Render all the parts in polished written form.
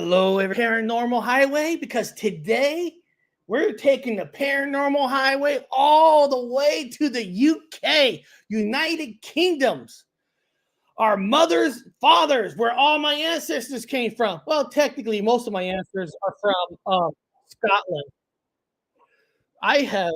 Hello, every Paranormal Highway, because today we're taking the Paranormal Highway all the way to the UK, United Kingdoms. Our mothers, fathers, where all my ancestors came from. Well, technically, most of my ancestors are from Scotland. I have,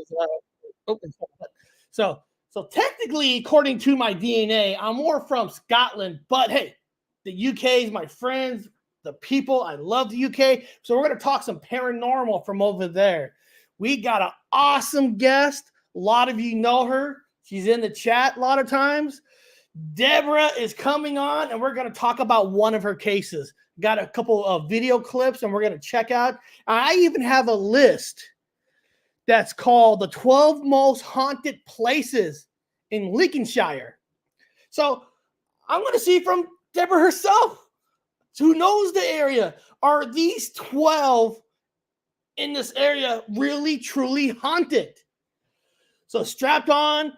so technically, according to my DNA, I'm more from Scotland. But hey, the UK is my friends, the people. I love the UK. So we're going to talk some paranormal from over there. We got an awesome guest. A lot of you know her. She's in the chat a lot of times. Deborah is coming on, and we're going to talk about one of her cases. Got a couple of video clips, and we're going to check out. I even have a list that's called the 12 most haunted places in Lincolnshire. So I'm going to see from Deborah herself, who knows the area. Are these 12 in this area really, truly haunted? So strapped on,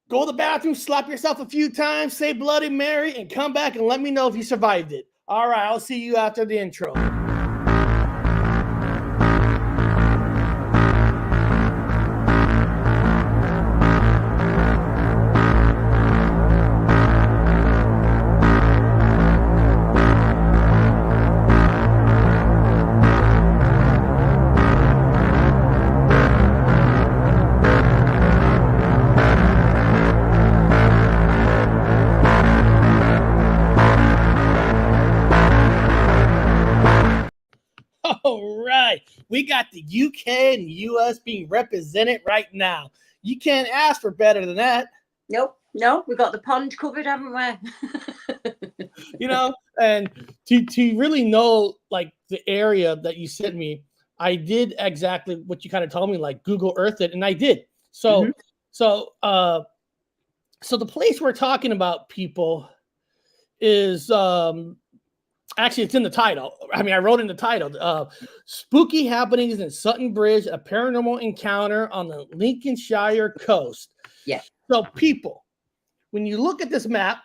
go to the bathroom, slap yourself a few times, say Bloody Mary, and come back and let me know if you survived it. All right, I'll see you after the intro. All right, we got the UK and the US being represented right now. You can't ask for better than that. Nope, we got the pond covered, haven't we? You know, and to really know like the area that you sent me, I did exactly what you kind of told me, like Google Earth it, and I did. So so the place we're talking about, people, is actually, it's in the title. I mean, I wrote in the title, Spooky Happenings in Sutton Bridge, a Paranormal Encounter on the Lincolnshire Coast. Yeah. So, people, when you look at this map,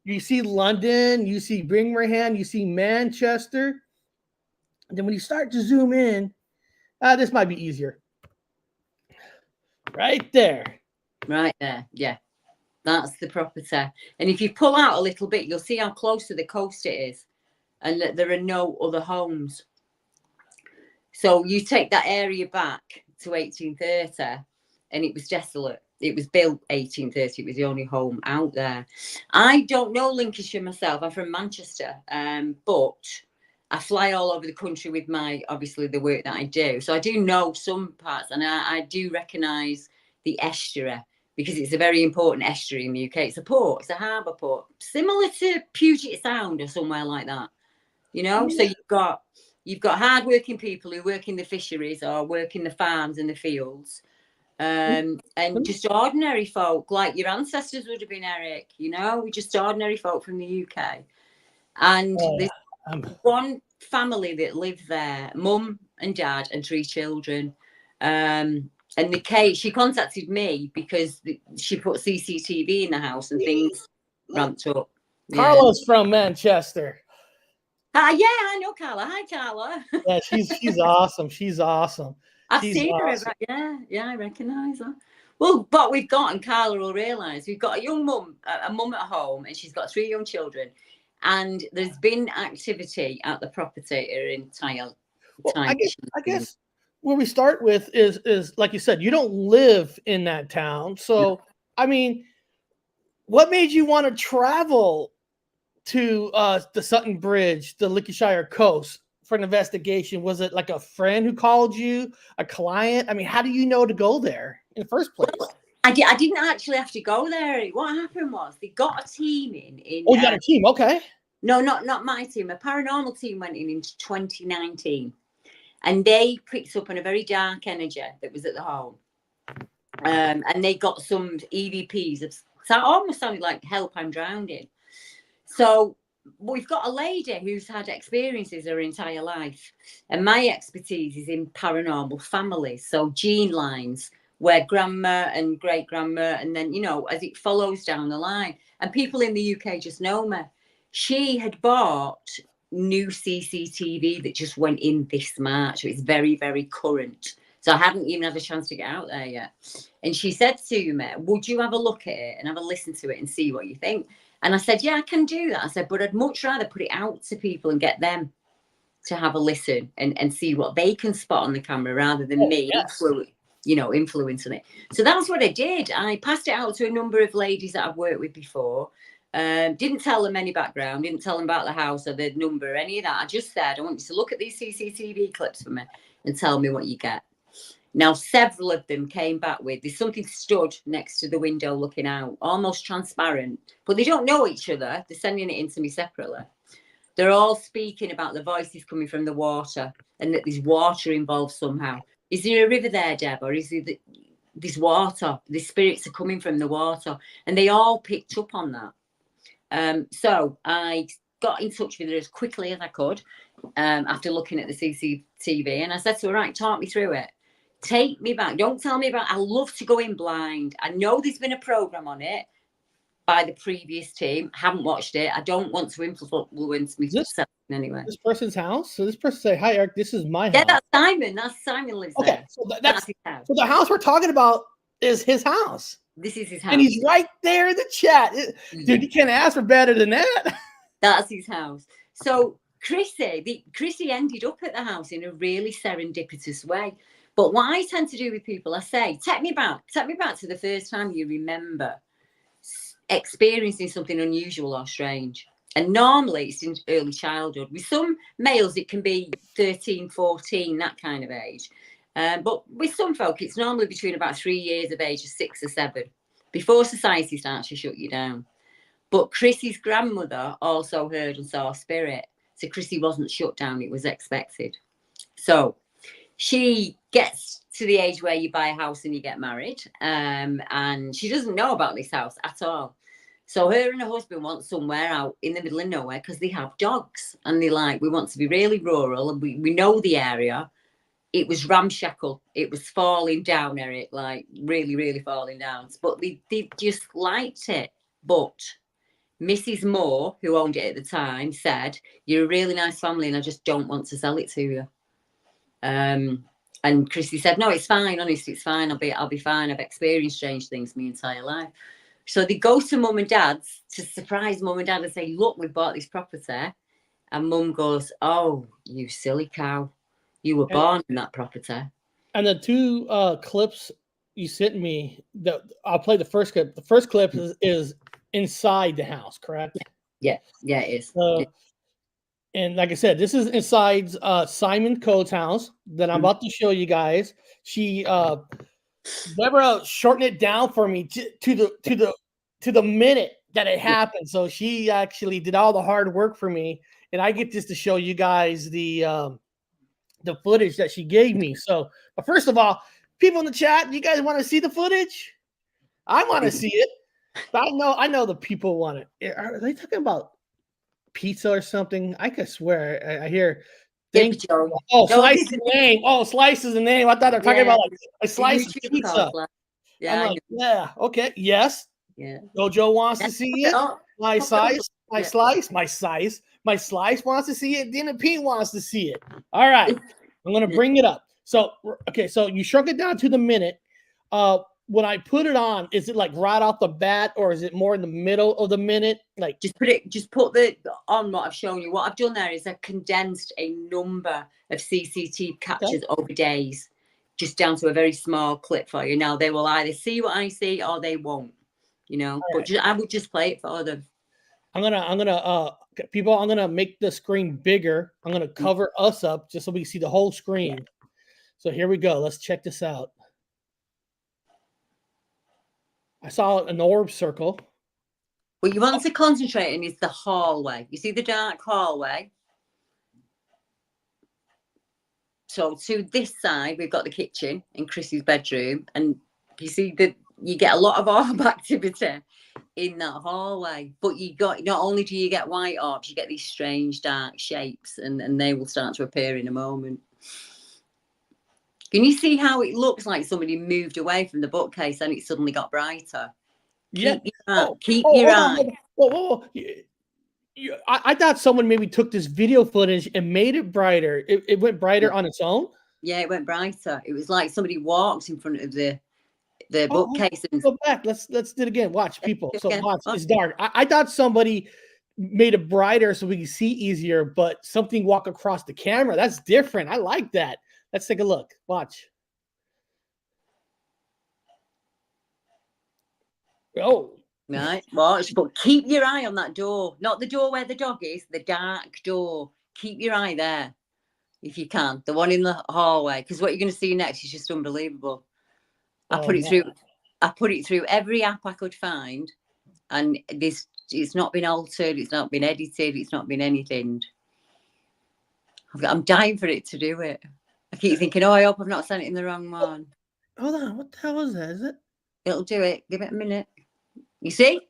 you see London, you see Birmingham, you see Manchester. And then when you start to zoom in, this might be easier. Right there. Right there, yeah. That's the property. And if you pull out a little bit, you'll see how close to the coast it is and that there are no other homes. So you take that area back to 1830 and it was desolate. It was built 1830. It was the only home out there. I don't know Lincolnshire myself. I'm from Manchester, but I fly all over the country with obviously the work that I do. So I do know some parts, and I do recognise the estuary, because it's a very important estuary in the UK. It's a port, it's a harbour port, similar to Puget Sound or somewhere like that. You know, so you've got hard-working people who work in the fisheries or work in the farms and the fields, and just ordinary folk like your ancestors would have been, Eric. You know, we're just ordinary folk from the UK. And there's one family that lived there, mum and dad and 3 children. And the case, she contacted me because she put CCTV in the house and things ramped up. Carla's from Manchester. Yeah, I know Carla. Hi, Carla. Yeah, she's awesome. She's awesome. I've seen awesome. Her. Yeah, I recognise her. Well, what we've got, and Carla will realise, we've got a young mum, a mum at home, and she's got 3 young children. And there's been activity at the property her entire time. I guess where we start with is like you said, you don't live in that town. So, I mean, what made you want to travel to the Sutton Bridge, the Lincolnshire coast, for an investigation? Was it like a friend who called you, a client? I mean, how do you know to go there in the first place? Well, I didn't actually have to go there. What happened was they got a team in. Oh, you got a team? Okay. No, not my team. A paranormal team went in 2019. And they picked up on a very dark energy that was at the home. And they got some EVPs. So it almost sounded like, help, I'm drowning. So we've got a lady who's had experiences her entire life. And my expertise is in paranormal families. So gene lines, where grandma and great-grandma, and then, you know, as it follows down the line. And people in the UK just know me. She had bought new CCTV that just went in this March. So it's very, very current. So I haven't even had a chance to get out there yet. And she said to me, would you have a look at it and have a listen to it and see what you think? And I said, yeah, I can do that. I said, but I'd much rather put it out to people and get them to have a listen and see what they can spot on the camera rather than me influencing it. So that's what I did. I passed it out to a number of ladies that I've worked with before. Didn't tell them any background, didn't tell them about the house or the number, any of that. I just said, I want you to look at these CCTV clips for me and tell me what you get. Now, several of them came back with, there's something stood next to the window looking out, almost transparent, but they don't know each other. They're sending it in to me separately. They're all speaking about the voices coming from the water and that there's water involved somehow. Is there a river there, Deb, or is there this water? The spirits are coming from the water. And they all picked up on that. So I got in touch with her as quickly as I could after looking at the CCTV. And I said to her, right, talk me through it. Take me back. Don't tell me about, I love to go in blind. I know there's been a program on it by the previous team. I haven't watched it. I don't want to influence me anyway. This person's house? So this person say, hi, Eric, this is my house. Yeah, that's Simon. That's Simon lives there. Okay, so that's his house. So the house we're talking about is his house. This is his house. And he's right there in the chat. Dude, you can't ask for better than that. That's his house. So Chrissy ended up at the house in a really serendipitous way. But what I tend to do with people, I say, take me back to the first time you remember experiencing something unusual or strange. And normally it's in early childhood. With some males, it can be 13, 14, that kind of age. But with some folk, it's normally between about 3 years of age, 6 or 7, before society starts to shut you down. But Chrissy's grandmother also heard and saw a spirit. So Chrissy wasn't shut down, it was expected. So she gets to the age where you buy a house and you get married, and she doesn't know about this house at all. So her and her husband want somewhere out in the middle of nowhere because they have dogs, and they're like, we want to be really rural, and we know the area. It was ramshackle. It was falling down, Eric, like really, really falling down. But they just liked it. But Mrs. Moore, who owned it at the time, said, you're a really nice family and I just don't want to sell it to you. And Chrissy said, no, it's fine. Honestly, it's fine. I'll be fine. I've experienced strange things my entire life. So they go to mum and dad's to surprise mum and dad and say, look, we've bought this property. And mum goes, oh, you silly cow. You were born in that property. And the two clips you sent me, I'll play the first clip. The first clip is inside the house, correct? Yeah, it is. And like I said, this is inside Simon Coates' house that I'm about to show you guys. She Deborah shortened it down for me to the minute that it happened. So she actually did all the hard work for me, and I get this to show you guys the footage that she gave me. So, but first of all, people in the chat, you guys want to see the footage? I want to see it. But I know the people want it. Are they talking about pizza or something? I could swear I hear. Slice is the name. Oh, slice is the name. I thought they were talking about like a slice of pizza. Yeah, yeah. Okay. Yes. Yeah. Jojo wants to see it. My slice wants to see it. Dina P wants to see it. All right. I'm gonna bring it up. So okay, so you shrunk it down to the minute. When I put it on, is it like right off the bat, or is it more in the middle of the minute? Like just put the on what I've shown you. What I've done there is I condensed a number of CCTV captures over days, just down to a very small clip for you. Now they will either see what I see or they won't, you know. But I would just play it for them. I'm gonna make the screen bigger. I'm gonna cover us up just so we can see the whole screen. Yeah. So here we go. Let's check this out. I saw an orb circle. What you want to concentrate on is the hallway. You see the dark hallway? So to this side, we've got the kitchen in Chrissy's bedroom. And you see that you get a lot of orb activity in that hallway. But you got, not only do you get white orbs, you get these strange dark shapes, and they will start to appear in a moment. Can you see how it looks like somebody moved away from the bookcase and it suddenly got brighter? Yeah. Keep your eye. Whoa. I thought someone maybe took this video footage and made it brighter. It went brighter on its own. Yeah, it went brighter. It was like somebody walked in front of the Oh, bookcase and go back. Let's do it again. Watch, people. So again. watch. It's dark. I thought somebody made it brighter so we can see easier, but something walk across the camera. That's different. I like that. Let's take a look. Watch. Oh, Right, watch, but keep your eye on that door. Not the door where the dog is, the dark door. Keep your eye there if you can. The one in the hallway, because what you're going to see next is just unbelievable. I put it through every app I could find, and it's not been altered, it's not been edited, it's not been anything. I'm dying for it to do it. I keep thinking, oh, I hope I've not sent it in the wrong one. Hold on, what the hell is that? Is it? It'll do it. Give it a minute. You see?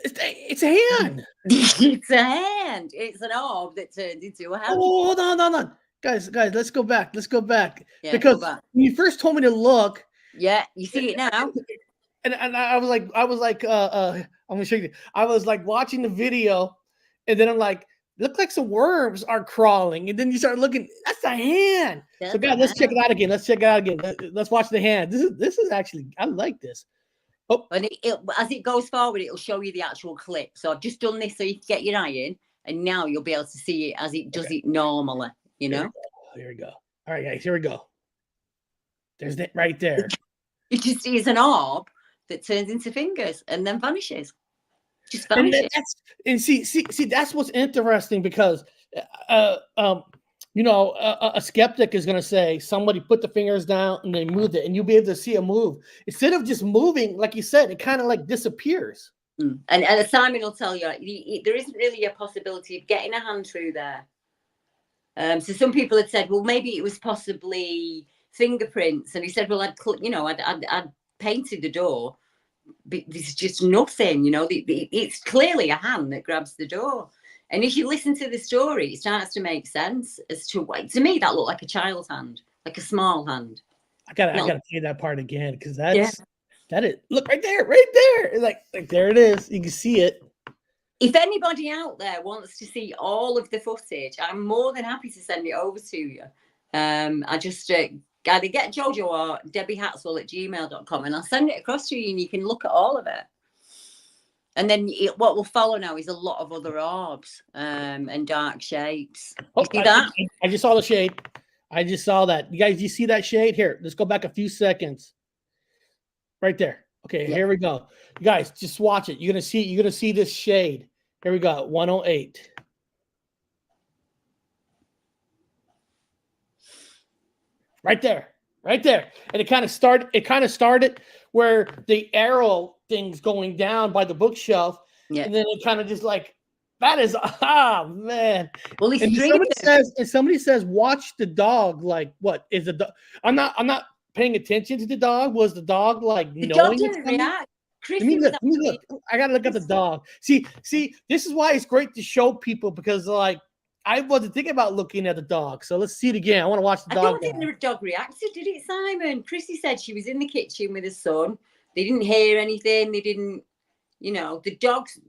It's a hand. It's a hand. It's an orb that turned into a hand. Oh, hold on. Guys, let's go back. Yeah, because when you first told me to look. Yeah, you see it now. And I was like, I'm gonna show you. I was like watching the video, and then I'm like, look like some worms are crawling, and then you start looking. That's a hand. So guys, let's check it out again. Let's watch the hand. This is actually, I like this. Oh, and as it goes forward, it'll show you the actual clip. So I've just done this so you can get your eye in, and now you'll be able to see it as it does it normally. You know. Here we go. All right, guys. Here we go. There's that right there. It just is an orb that turns into fingers and then vanishes. Just vanishes. And see, that's what's interesting, because a skeptic is going to say somebody put the fingers down and they moved it, and you'll be able to see it move. Instead of just moving, like you said, it kind of like disappears. And Simon will tell you, there isn't really a possibility of getting a hand through there. So some people had said, well, maybe it was possibly fingerprints, and he said, well, I'd painted the door, but there's just nothing. It's clearly a hand that grabs the door. And if you listen to the story, it starts to make sense as to why. To me, that looked like a child's hand, like a small hand. I gotta play that part again, because that is look right there. Like there it is. You can see it. If anybody out there wants to see all of the footage, I'm more than happy to send it over to you. I just either get Jojo or debbiehatswell@gmail.com, and I'll send it across to you, and you can look at all of it. And then what will follow now is a lot of other orbs and dark shapes. You see that? I just saw the shade. I just saw that. You guys, you see that shade? Here, let's go back a few seconds. Right there. Okay, Here we go. You guys, just watch it. You're gonna see this shade. Here we go. 108. Right there. And it kind of started where the arrow thing's going down by the bookshelf. Yeah. And then it kind of just like, that is, man. Well, somebody says, watch the dog. Like, what is the dog? I'm not paying attention to the dog. Was the dog like the knowing? Dog didn't react. Let me look. I gotta look at the dog. See, this is why it's great to show people, because like I wasn't thinking about looking at the dog. So let's see it again. I want to watch the dog. I don't think the dog reacted, did it, Simon? Chrissy said she was in the kitchen with her son. They didn't hear anything. They didn't, the dogs,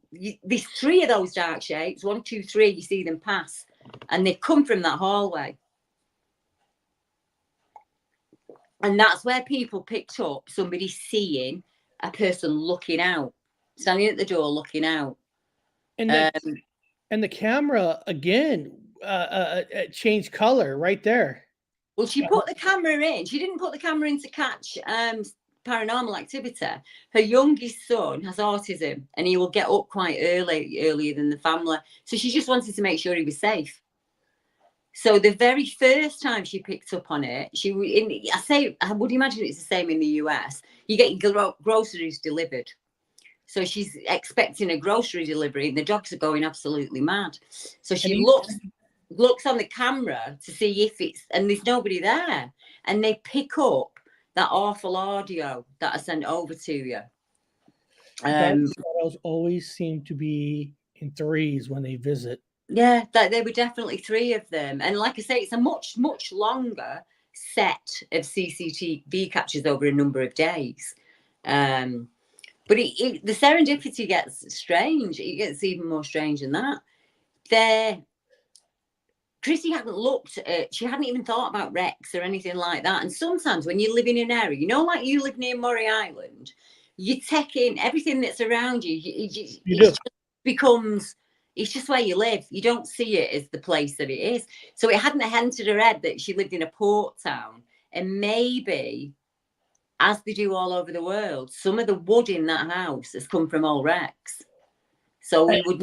there's 3 of those dark shapes. 1, 2, 3, you see them pass. And they come from that hallway. And that's where people picked up somebody seeing a person looking out, standing at the door looking out. And the camera, again, changed color right there. Well, she put the camera in. She didn't put the camera in to catch paranormal activity. Her youngest son has autism, and he will get up quite earlier than the family. So she just wanted to make sure he was safe. So the very first time she picked up on it, I would imagine it's the same in the US. You get your groceries delivered. So she's expecting a grocery delivery, and the dogs are going absolutely mad. So she looks on the camera to see if and there's nobody there. And they pick up that awful audio that I sent over to you. Shadows always seem to be in 3s when they visit. Yeah, there were definitely 3 of them. And like I say, it's a much, much longer set of CCTV captures over a number of days. But the serendipity gets strange. It gets even more strange than that. Chrissy hadn't looked at, she hadn't even thought about wrecks or anything like that. And sometimes when you live in an area, like you live near Murray Island, you take in everything that's around you. It's just where you live. You don't see it as the place that it is. So it hadn't entered her head that she lived in a port town. And maybe, as they do all over the world, some of the wood in that house has come from old wrecks. So we would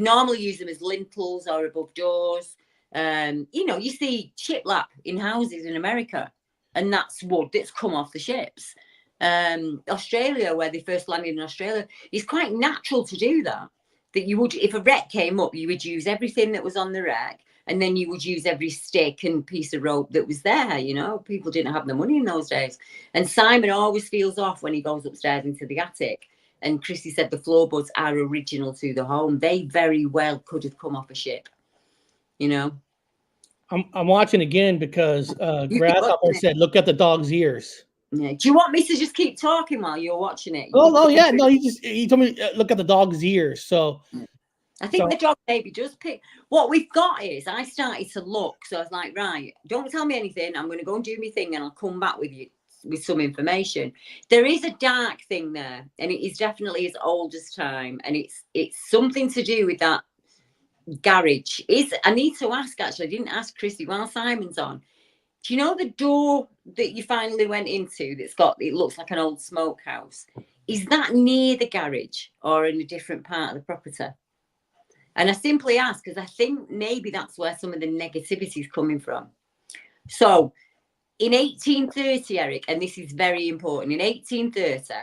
normally use them as lintels or above doors. You see shiplap in houses in America, and that's wood that's come off the ships. Australia, where they first landed in Australia, it's quite natural to do that. That you would, if a wreck came up, you would use everything that was on the wreck, and then you would use every stick and piece of rope that was there. People didn't have the money in those days. And Simon always feels off when he goes upstairs into the attic. And Chrissy said the floorboards are original to the home. They very well could have come off a ship, I'm watching again because Grasshopper said, look at the dog's ears. Yeah. Do you want me to just keep talking while you're watching it? Oh, yeah. No, he told me, look at the dog's ears. So I think the dog maybe does pick. What we've got is I started to look. So I was like, right, don't tell me anything. I'm going to go and do my thing and I'll come back with you with some information. There is a dark thing there, and it is definitely as old as time, and it's something to do with that garage. I need to ask, actually, I didn't ask Chrissy while Simon's on. Do you know the door that you finally went into it looks like an old smokehouse? Is that near the garage or in a different part of the property? And I simply ask because I think maybe that's where some of the negativity is coming from. So in 1830, Eric, and this is very important, in 1830,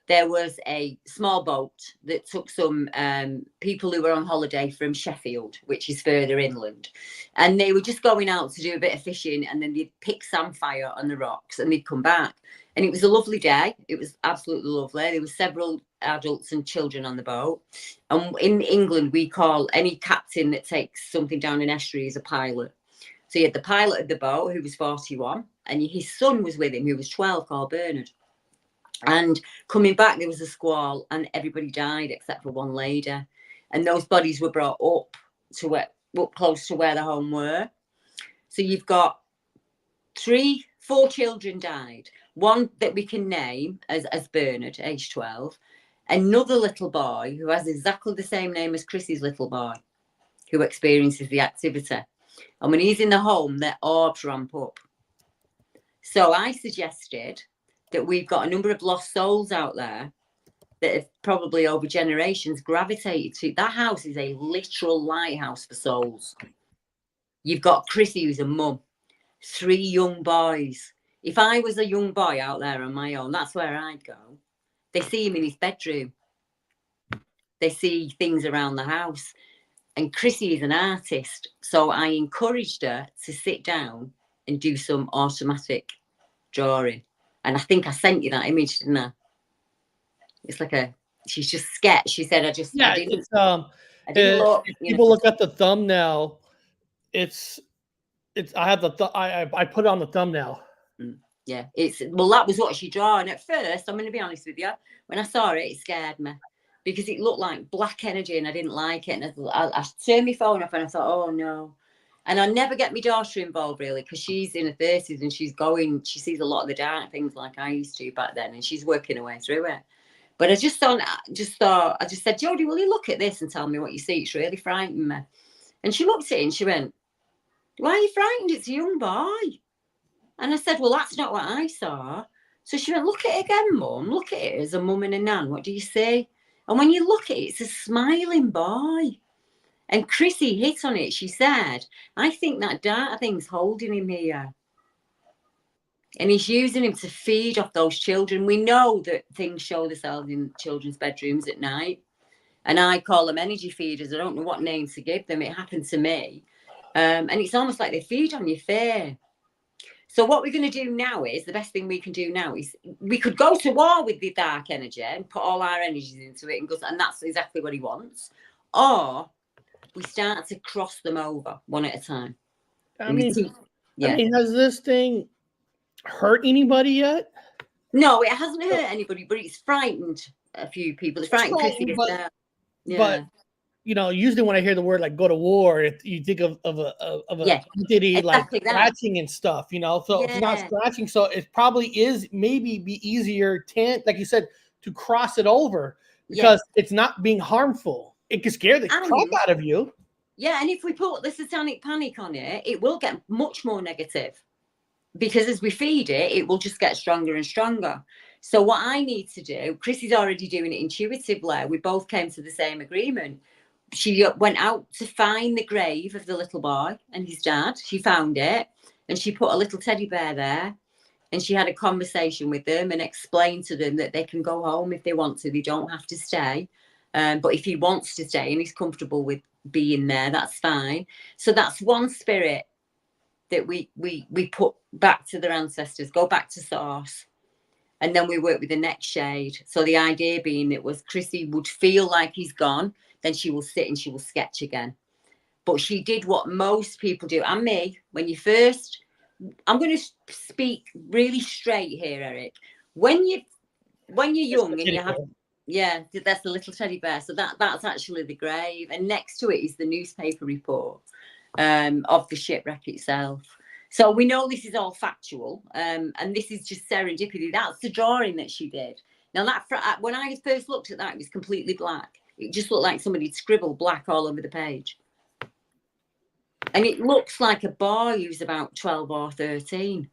there was a small boat that took some people who were on holiday from Sheffield, which is further inland. And they were just going out to do a bit of fishing, and then they'd pick samphire on the rocks and they'd come back. And it was a lovely day. It was absolutely lovely. There were several adults and children on the boat. And in England, we call any captain that takes something down an estuary as a pilot. So you had the pilot of the boat, who was 41, and his son was with him, who was 12, called Bernard. And coming back, there was a squall, and everybody died except for one lady. And those bodies were brought up close to where the home were. So you've got 4 children died. One that we can name as Bernard, age 12. Another little boy who has exactly the same name as Chrissy's little boy, who experiences the activity. And when he's in the home, their orbs ramp up. So I suggested that we've got a number of lost souls out there that have probably over generations gravitated to. That house is a literal lighthouse for souls. You've got Chrissy, who's a mum, 3 young boys. If I was a young boy out there on my own, that's where I'd go. They see him in his bedroom. They see things around the house. And Chrissy is an artist, so I encouraged her to sit down and do some automatic drawing. And I think I sent you that image, didn't I? It's like she's just sketched. She said, I didn't look. People look at the thumbnail. I put it on the thumbnail. Yeah, that was what she drew. And at first, I'm going to be honest with you, when I saw it, it scared me because it looked like black energy and I didn't like it. And I turned my phone off and I thought, oh no. And I never get my daughter involved really because she's in her 30s and she sees a lot of the dark things like I used to back then, and she's working her way through it. But I just said, Jodie, will you look at this and tell me what you see? It's really frightening me. And she looked at it and she went, why are you frightened? It's a young boy. And I said, well, that's not what I saw. So she went, look at it again, Mum. Look at it as a mum and a nan. What do you see? And when you look at it, it's a smiling boy. And Chrissy hit on it. She said, I think that dark thing's holding him here. And he's using him to feed off those children. We know that things show themselves in children's bedrooms at night. And I call them energy feeders. I don't know what name to give them. It happened to me. And it's almost like they feed on your fear. So what we're going to do now is, the best thing we can do now is, we could go to war with the dark energy and put all our energies into it and that's exactly what he wants. Or we start to cross them over one at a time. I mean, has this thing hurt anybody yet? No, it hasn't hurt anybody, but it's frightened a few people. It's frightened Chrissy as well. Yeah. But you know, usually when I hear the word like "go to war," you think of a entity like scratching and stuff. You know, so it's not scratching, so it probably is maybe be easier like you said, to cross it over because it's not being harmful. It can scare the crap out of you. Yeah, and if we put the satanic panic on it, it will get much more negative. Because as we feed it, it will just get stronger and stronger. So what I need to do, Chrissy's already doing it intuitively. We both came to the same agreement. She went out to find the grave of the little boy and his dad. She found it and she put a little teddy bear there. And she had a conversation with them and explained to them that they can go home if they want to. They don't have to stay. But if he wants to stay and he's comfortable with being there, that's fine. So that's one spirit that we put back to their ancestors, go back to source. And then we work with the next shade. So the idea being it was Chrissy would feel like he's gone, then she will sit and she will sketch again. But she did what most people do, and me, when you first, I'm going to speak really straight here, Eric. When you're young and you have, that's the little teddy bear. So that's actually the grave. And next to it is the newspaper report of the shipwreck itself. So we know this is all factual, and this is just serendipity. That's the drawing that she did. Now that when I first looked at that, it was completely black. It just looked like somebody'd scribbled black all over the page. And it looks like a boy who's about 12 or 13.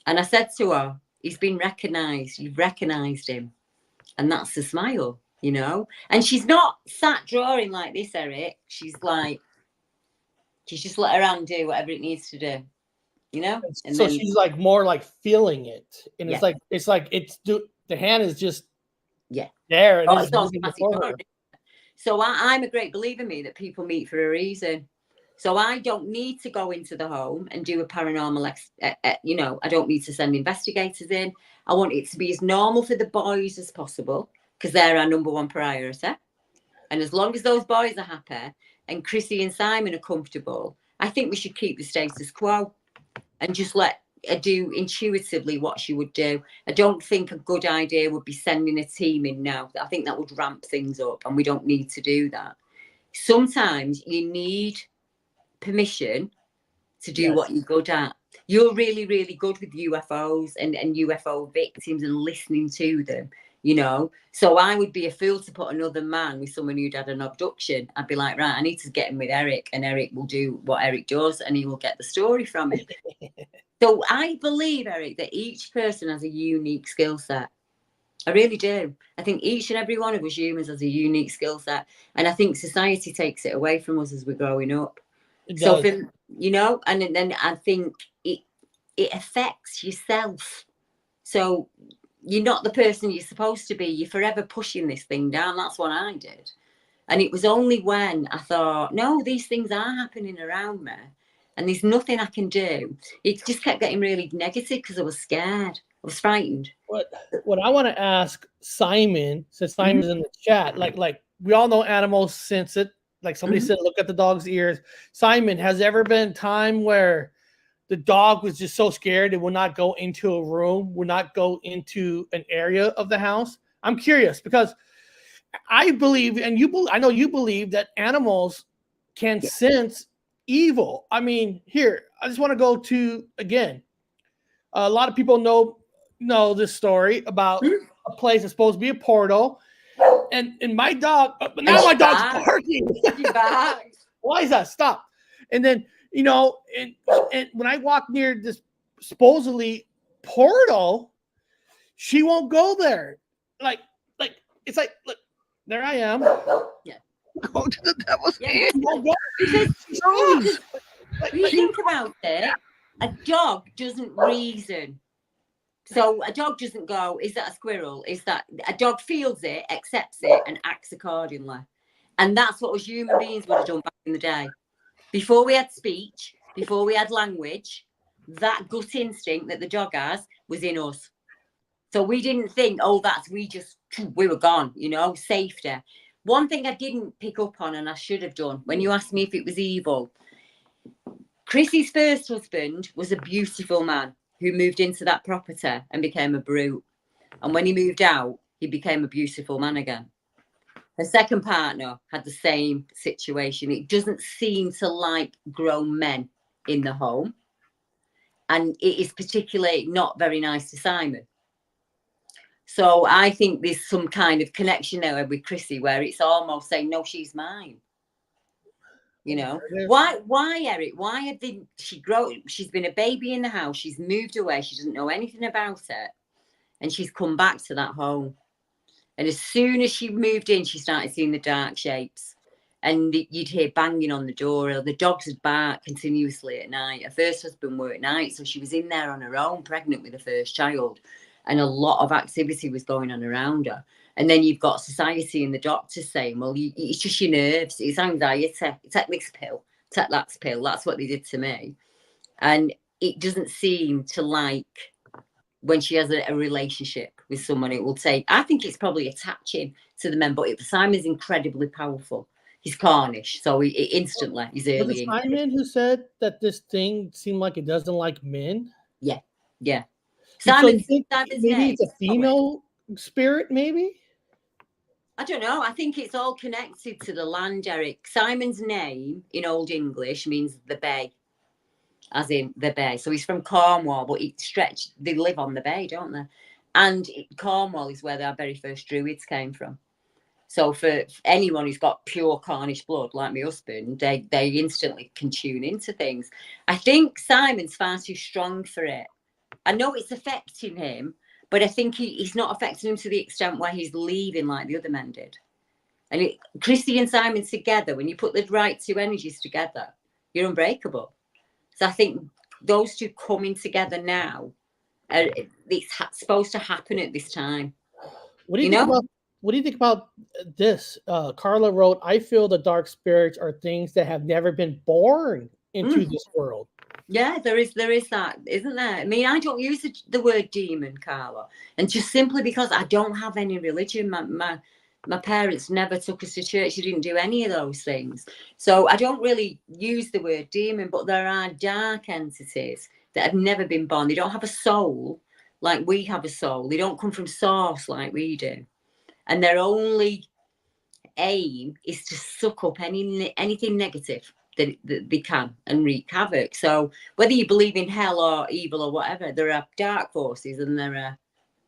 And I said to her, he's been recognised. You've recognised him. And that's the smile, you know. And she's not sat drawing like this, Eric. She's just let her hand do whatever it needs to do, you know. And so then, she's like more like feeling it, and it's like the hand is just there. And so I'm a great believer in me that people meet for a reason. So I don't need to go into the home and do a paranormal, you know. I don't need to send investigators in. I want it to be as normal for the boys as possible because they're our number one priority. And as long as those boys are happy and Chrissy and Simon are comfortable, I think we should keep the status quo and just let her do intuitively what she would do. I don't think a good idea would be sending a team in now. I think that would ramp things up, and we don't need to do that. Sometimes you need permission to do what you're good at. You're really, really good with UFOs and UFO victims and listening to them. You know, so I would be a fool to put another man with someone who'd had an abduction. I'd be like, right, I need to get him with Eric, and Eric will do what Eric does, and he will get the story from him. So I believe, Eric, that each person has a unique skill set. I really do. I think each and every one of us humans has a unique skill set, and I think society takes it away from us as we're growing up. So, you know, and then I think it affects yourself. So you're not the person you're supposed to be. You're forever pushing this thing down. That's what I did. And it was only when I thought, no, these things are happening around me and there's nothing I can do. It just kept getting really negative because I was scared. I was frightened. What I want to ask Simon, since Simon's in the chat, like we all know animals sense it. Like somebody said, look at the dog's ears. Simon, has there ever been a time where the dog was just so scared it would not go into a room, would not go into an area of the house? I'm curious because I believe, and I know you believe that animals can sense evil. I mean, here, I just want to go to, again, a lot of people know this story about a place that's supposed to be a portal. And my dog, but now my dog's barking. Why is that? Stop. And then, you know, and when I walk near this supposedly portal, she won't go there. Like it's like, look, there I am. Yeah. Go to the devil's hand. Because you think about it, a dog doesn't reason. So a dog doesn't go, is that a squirrel? Is that a dog feels it, accepts it, and acts accordingly. And that's what us human beings would have done back in the day. Before we had speech, before we had language, that gut instinct that the dog has was in us. So we didn't think, we were gone, you know, safety. One thing I didn't pick up on, and I should have done, when you asked me if it was evil, Chrissy's first husband was a beautiful man. who moved into that property and became a brute. And when he moved out, he became a beautiful man again. Her second partner had the same situation. It doesn't seem to like grown men in the home. And it is particularly not very nice to Simon. So I think there's some kind of connection there with Chrissy where it's almost saying, no, she's mine. You know, why, Eric? Why she's been a baby in the house. She's moved away. She doesn't know anything about it. And she's come back to that home. And as soon as she moved in, she started seeing the dark shapes. And you'd hear banging on the door, or the dogs would bark continuously at night. Her first husband worked nights, so she was in there on her own, pregnant with her first child. And a lot of activity was going on around her. And then you've got society and the doctors saying, well, it's just your nerves, it's anxiety, take this pill, take that pill. That's what they did to me. And it doesn't seem to like when she has a relationship with someone, it will take, I think it's probably attaching to the men, but Simon's incredibly powerful. He's Cornish, so he instantly, he's early. Was it Simon who said that this thing seemed like it doesn't like men? Yeah. Simon's maybe it's a female spirit, maybe? I don't know. I think it's all connected to the land, Eric. Simon's name in Old English means the bay, as in the bay. So he's from Cornwall, but they live on the bay, don't they? And Cornwall is where their very first Druids came from. So for anyone who's got pure Cornish blood, like my husband, they instantly can tune into things. I think Simon's far too strong for it. I know it's affecting him, but I think he's not affecting him to the extent where he's leaving like the other men did. And Chrissy and Simon together, when you put the right two energies together, you're unbreakable. So I think those two coming together now, it's supposed to happen at this time. What do you think about this? Carla wrote, I feel the dark spirits are things that have never been born into this world. Yeah, there is that, isn't there? I mean, I don't use the word demon, Carla, and just simply because I don't have any religion. My parents never took us to church. They didn't do any of those things. So I don't really use the word demon, but there are dark entities that have never been born. They don't have a soul like we have a soul. They don't come from source like we do. And their only aim is to suck up anything negative that they can and wreak havoc. So whether you believe in hell or evil or whatever, there are dark forces and there are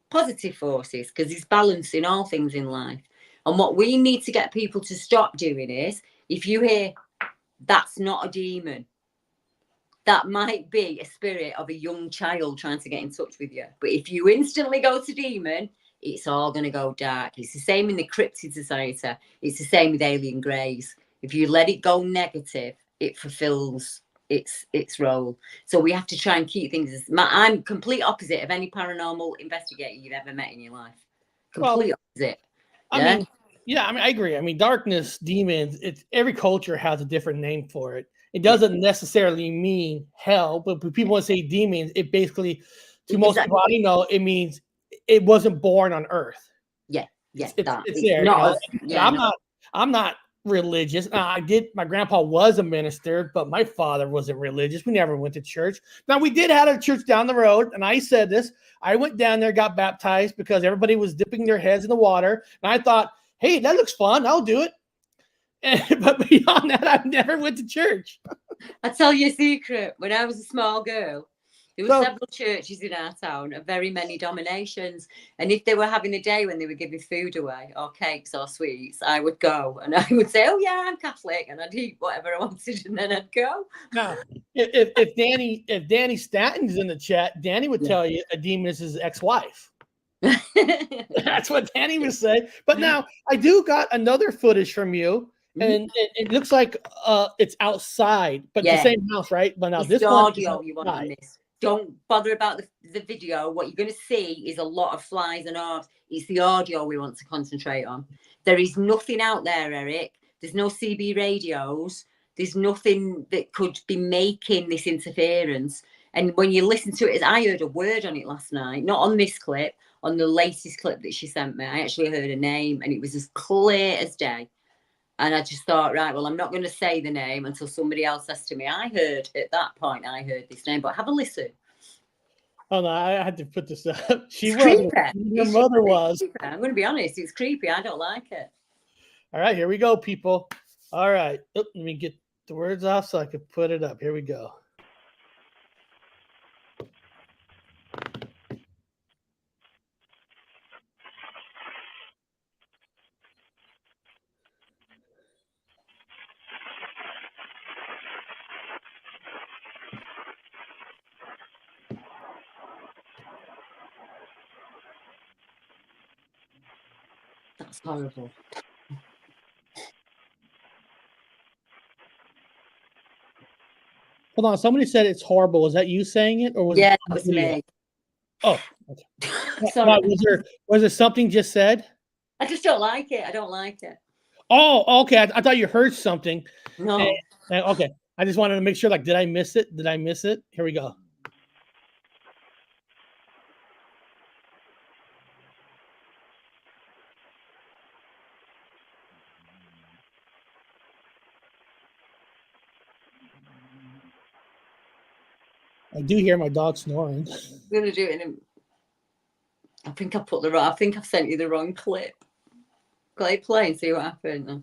positive forces, because there's balance in all things in life. And what we need to get people to stop doing is, if you hear that's not a demon, that might be a spirit of a young child trying to get in touch with you. But if you instantly go to demon, it's all going to go dark. It's the same in the cryptid society. It's the same with alien greys. If you let it go negative, it fulfills its role. So we have to try and keep things. I'm complete opposite of any paranormal investigator you've ever met in your life. Complete opposite. I mean, I agree. I mean, darkness, demons, every culture has a different name for it. It doesn't necessarily mean hell, but when people want to say demons, it basically, to most people I know, it means it wasn't born on Earth. Yeah. It's there. I'm not religious. My grandpa was a minister, but my father wasn't religious. We never went to church. Now, we did have a church down the road, and I said this. I went down there, got baptized because everybody was dipping their heads in the water, and I thought, hey, that looks fun. I'll do it. But beyond that, I've never went to church. I'll tell you a secret. When I was a small girl, there were several churches in our town of very many denominations. And if they were having a day when they were giving food away or cakes or sweets, I would go and I would say, oh, yeah, I'm Catholic. And I'd eat whatever I wanted and then I'd go. Now, if Danny Stanton's in the chat, Danny would tell you a demon is his ex-wife. That's what Danny would say. But now I do got another footage from you. And it looks like it's outside, but the same house, right? But now it's this the one audio you want on this. Don't bother about the video. What you're going to see is a lot of flies and orbs. It's the audio we want to concentrate on. There is nothing out there, Eric. There's no CB radios. There's nothing that could be making this interference. And when you listen to it, I heard a word on it last night, not on this clip, on the latest clip that she sent me. I actually heard a name and it was as clear as day. And I just thought, right, well, I'm not going to say the name until somebody else says to me, I heard at that point, I heard this name, but have a listen. Oh no, I had to put this up. She It's was. creepy. Your mother was. Creepy. I'm going to be honest. It's creepy. I don't like it. All right, here we go, people. All right. Oop, let me get the words off so I can put it up. Here we go. That's horrible. Hold on. Somebody said it's horrible. Was that you saying it, or was Yeah, it that was video? me. Oh, okay. Sorry. Was there something just said? I just don't like it. I don't like it. Oh, okay. I thought you heard something. No. Okay. I just wanted to make sure. Like, did I miss it? Did I miss it? Here we go. I do hear my dog snoring. I'm gonna do it in I think I've sent you the wrong clip. Play and see what happens.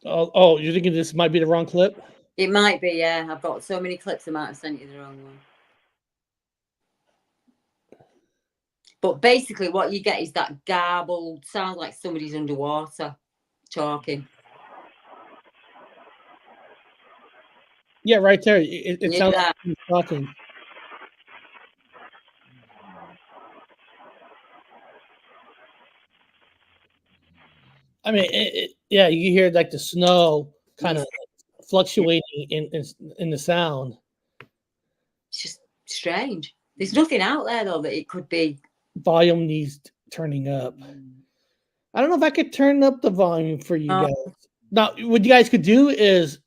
Oh, you're thinking this might be the wrong clip? It might be, yeah. I've got so many clips I might have sent you the wrong one. But basically what you get is that garbled, sounds like somebody's underwater talking. Yeah, right there. It sounds like he's talking. I mean, yeah, you hear like the snow kind of fluctuating in the sound. It's just strange. There's nothing out there though that it could be. Volume needs turning up. I don't know if I could turn up the volume for you guys. Now, what you guys could do is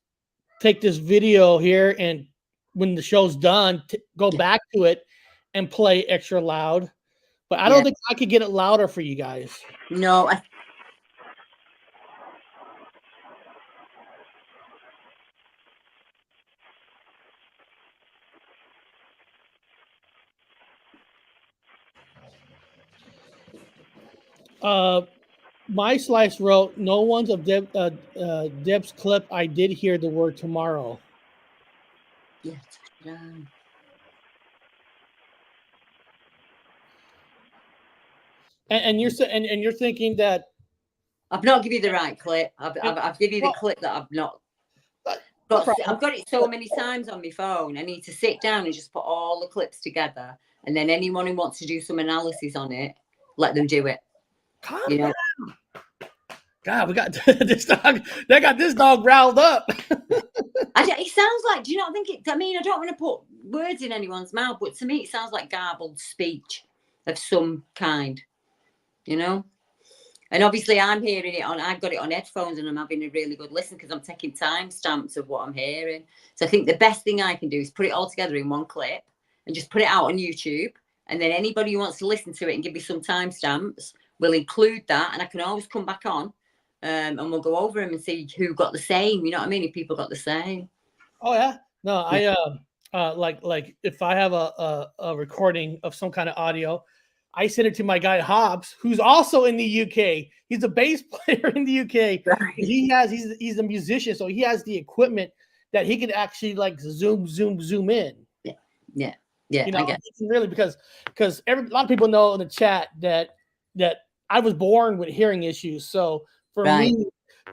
take this video here and when the show's done, go back to it and play extra loud. But I don't think I could get it louder for you guys. No, My slice wrote, "No one's of Deb's clip. I did hear the word tomorrow." Yeah. And you're thinking that I've not given you the right clip. I've given you the clip that I've not got. I've got it so many times on my phone. I need to sit down and just put all the clips together, and then anyone who wants to do some analysis on it, let them do it. Calm down. God, we got this dog. They got this dog riled up. It sounds like. Do you not think it? I mean, I don't want to put words in anyone's mouth, but to me, it sounds like garbled speech of some kind. You know. And obviously, I'm hearing it on. I've got it on headphones, and I'm having a really good listen because I'm taking timestamps of what I'm hearing. So I think the best thing I can do is put it all together in one clip and just put it out on YouTube. And then anybody who wants to listen to it and give me some timestamps will include that, and I can always come back on, and we'll go over them and see who got the same. You know what I mean? If people got the same. Oh yeah, no, I like if I have a recording of some kind of audio. I sent it to my guy Hobbs, who's also in the UK. He's a bass player in the UK. Right. He's a musician, so he has the equipment that he can actually like zoom in. Yeah. You know, really because a lot of people know in the chat that I was born with hearing issues. So for me,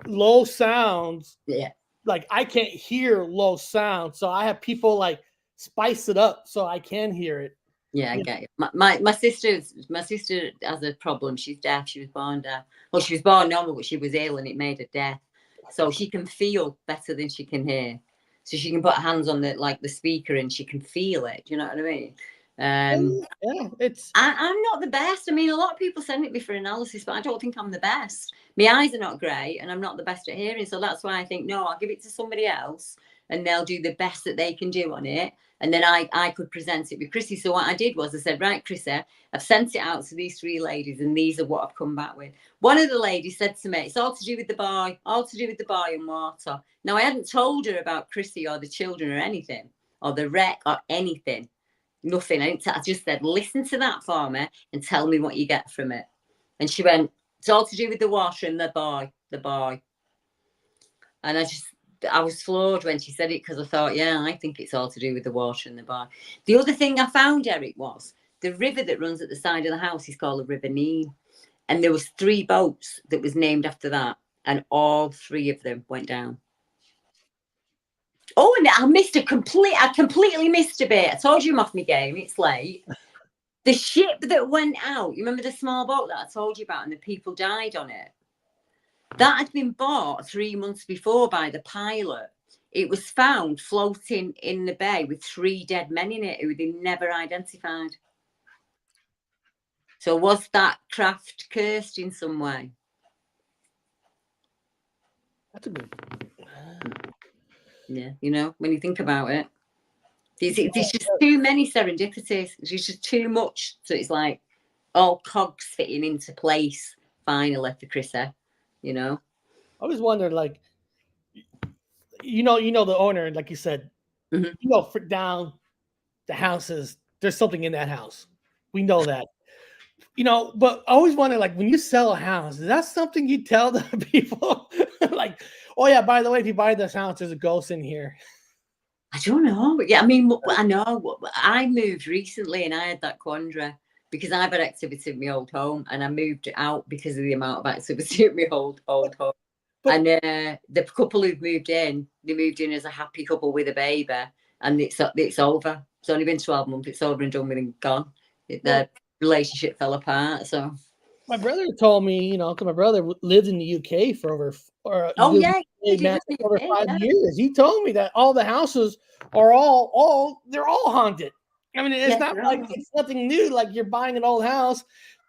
low sounds, like I can't hear low sound. So I have people like spice it up so I can hear it. Yeah, I get it. My sister has a problem. She's deaf. She was born deaf. Well, she was born normal, but she was ill and it made her deaf. So she can feel better than she can hear. So she can put her hands on the speaker and she can feel it. Do you know what I mean? I'm not the best. I mean, a lot of people send it me for analysis, but I don't think I'm the best. My eyes are not great and I'm not the best at hearing. So that's why I think, no, I'll give it to somebody else and they'll do the best that they can do on it. And then I could present it with Chrissy. So what I did was I said, right, Chrissy, I've sent it out to these 3 ladies and these are what I've come back with. One of the ladies said to me, it's all to do with the boy and water. Now, I hadn't told her about Chrissy or the children or anything. or the wreck or anything. Nothing. I just said, listen to that for me and tell me what you get from it. And she went, it's all to do with the washer and the boy. And I was floored when she said it, because I thought, yeah, I think it's all to do with the washer and the boy. The other thing I found, Eric, was the river that runs at the side of the house is called the River Nene. And there was 3 boats that was named after that. And all 3 of them went down. Oh, and I completely missed a bit. I told you I'm off my game. It's late. The ship that went out, you remember the small boat that I told you about and the people died on it? That had been bought 3 months before by the pilot. It was found floating in the bay with 3 dead men in it who they never identified. So was that craft cursed in some way? That's a good. Yeah, you know, when you think about it, there's just too many serendipities. There's just too much. So it's like all cogs fitting into place finally for Chrissy, you know. I always wondered, like, you know, the owner, like you said, Mhm. you know, down the houses, there's something in that house. We know that. You know, but I always wonder, like, when you sell a house, is that something you tell the people? Like, oh yeah, by the way, if you buy this house, there's a ghost in here. I don't know. Yeah, I mean, I know. I moved recently and I had that quandary because I've had activity in my old home and I moved out because of the amount of activity in my old home. But, And the couple who've moved in, they moved in as a happy couple with a baby, and it's over. It's only been 12 months. It's over and done with and gone. The relationship fell apart. So my brother told me, you know, because my brother lived in the UK for over, over 5 years. He told me that all the houses are they're all haunted. I mean, it's not like it's nothing new. Like you're buying an old house.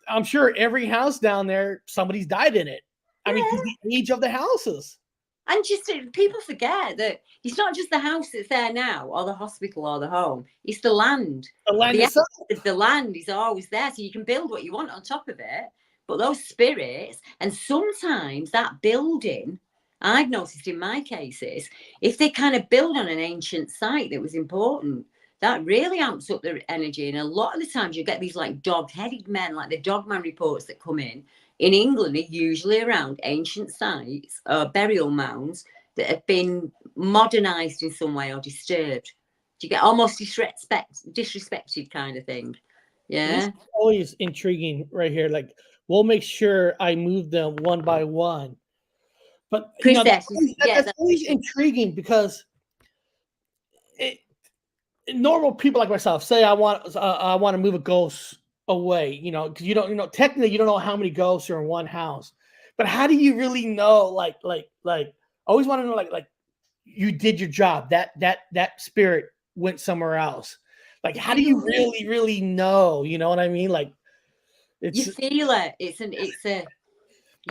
I'm sure every house down there, somebody's died in it. I mean, because the age of the houses. And just people forget that it's not just the house that's there now, or the hospital, or the home. It's the land. The land itself. The land is always there, so you can build what you want on top of it. But those spirits, and sometimes that building, I've noticed in my cases, if they kind of build on an ancient site that was important, that really amps up their energy. And a lot of the times you get these like dog-headed men, like the dogman reports that come in England, are usually around ancient sites or burial mounds that have been modernized in some way or disturbed. Do you get almost disrespected kind of thing? Yeah. It's always intriguing right here. Like, we'll make sure I move them one by one. But you know, that's always intriguing because normal people like myself say I want to move a ghost away. You know, because you don't, technically you don't know how many ghosts are in one house. But how do you really know? Like, I always want to know, like you did your job. That spirit went somewhere else. Like, how do you really know? You know what I mean? Like, you feel it. You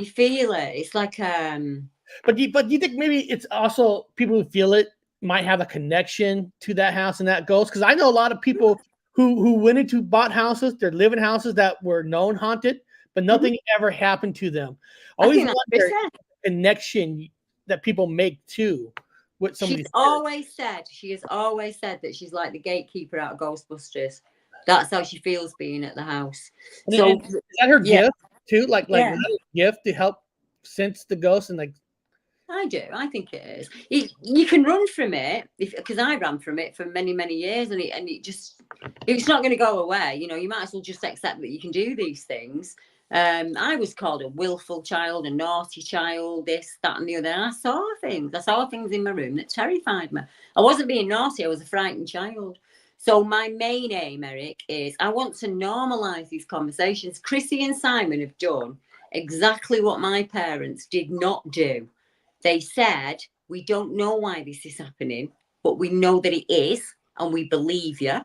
feel it. It's like But you think maybe it's also people who feel it might have a connection to that house and that ghost? Because I know a lot of people who went into bought houses, they're living houses that were known haunted, but nothing ever happened to them. Always wonder the connection that people make too with some of these. She has always said that she's like the gatekeeper out of Ghostbusters. That's how she feels being at the house. So is that her gift too? Like a gift to help sense the ghost and like. I do. I think it is. You can run from it because I ran from it for many, many years, and it's not going to go away. You know, you might as well just accept that you can do these things. I was called a willful child, a naughty child, this, that, and the other. And I saw things in my room that terrified me. I wasn't being naughty. I was a frightened child. So my main aim, Eric, is I want to normalise these conversations. Chrissy and Simon have done exactly what my parents did not do. They said, we don't know why this is happening, but we know that it is, and we believe you.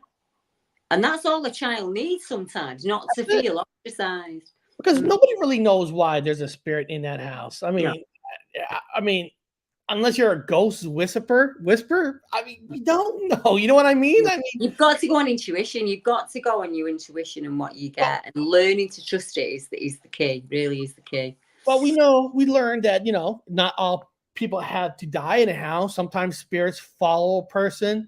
And that's all a child needs sometimes, not to feel ostracized. Because nobody really knows why there's a spirit in that house. I mean, unless you're a ghost whisper. I mean, we don't know. You know what I mean? You've got to go on intuition. You've got to go on your intuition and what you get, and learning to trust it is the key. Really is the key. Well, we learned that, not all people have to die in a house. Sometimes spirits follow a person,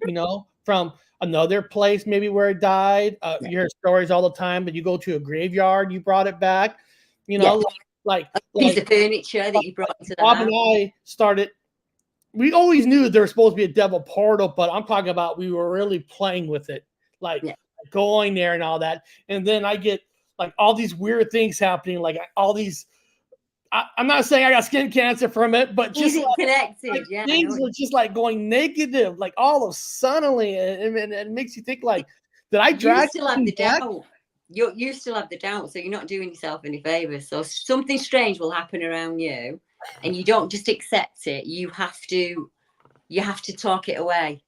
from another place, maybe where it died. You hear stories all the time, but you go to a graveyard, you brought it back. You know, like a piece of furniture that you brought into the Bob house. and I started. We always knew there was supposed to be a devil portal, but I'm talking about we were really playing with it, like going there and all that. And then I get like all these weird things happening, like all these. I'm not saying I got skin cancer from it, but just connected, things are just like going negative, like all of suddenly, and it makes you think like, did I drag? You still have the doubt. You still have the doubt, so you're not doing yourself any favors. So something strange will happen around you, and you don't just accept it. You have to talk it away.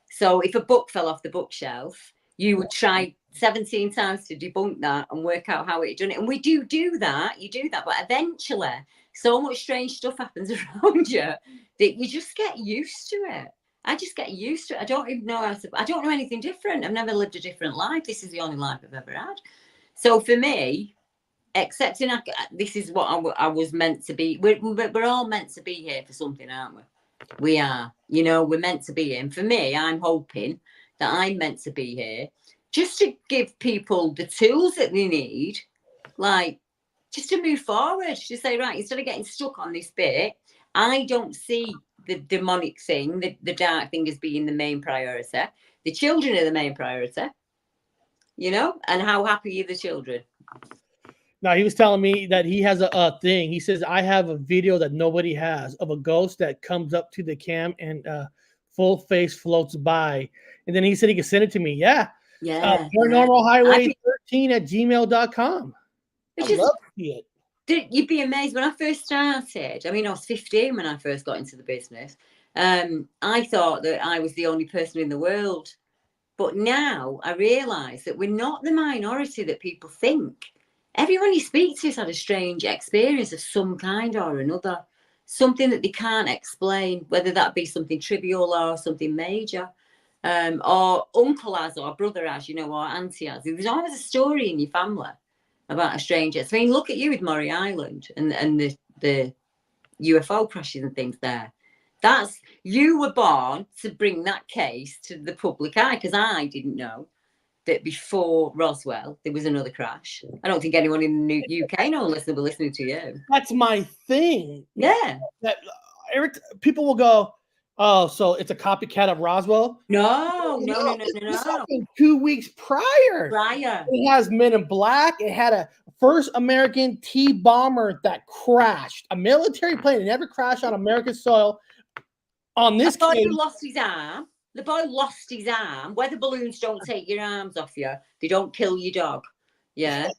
So if a book fell off the bookshelf, you would try 17 times to debunk that and work out how it done it. And we do that. You do that, but eventually, so much strange stuff happens around you that you just get used to it. I just get used to it. I don't even know I don't know anything different. I've never lived a different life. This is the only life I've ever had. So for me, accepting this is what I was meant to be. We're all meant to be here for something, aren't we? We are. We're meant to be here. And for me, I'm hoping that I'm meant to be here just to give people the tools that they need, like just to move forward, to say, right, instead of getting stuck on this bit, I don't see the demonic thing, the dark thing as being the main priority. The children are the main priority, and how happy are the children? Now, he was telling me that he has a thing. He says, I have a video that nobody has of a ghost that comes up to the cam and full face floats by. And then he said he could send it to me. Yeah. Paranormal Highway 13 at gmail.com. I'd love to see it. You'd be amazed. When I first started, I was 15 when I first got into the business. I thought that I was the only person in the world. But now I realise that we're not the minority that people think. Everyone you speak to has had a strange experience of some kind or another. Something that they can't explain, whether that be something trivial or something major. Or uncle has, or brother has, or auntie has. There's always a story in your family about a stranger. I mean, look at you with Murray Island and the UFO crashes and things there. You were born to bring that case to the public eye, because I didn't know that before Roswell there was another crash. I don't think anyone in the UK knows unless they were listening to you. That's my thing. Yeah. People will go, oh, so it's a copycat of Roswell? No. This happened 2 weeks prior. It has Men in Black. It had a first American T-bomber that crashed. A military plane that never crashed on American soil. On this case, who lost his arm. The boy lost his arm. Weather balloons don't take your arms off you. They don't kill your dog. Yeah.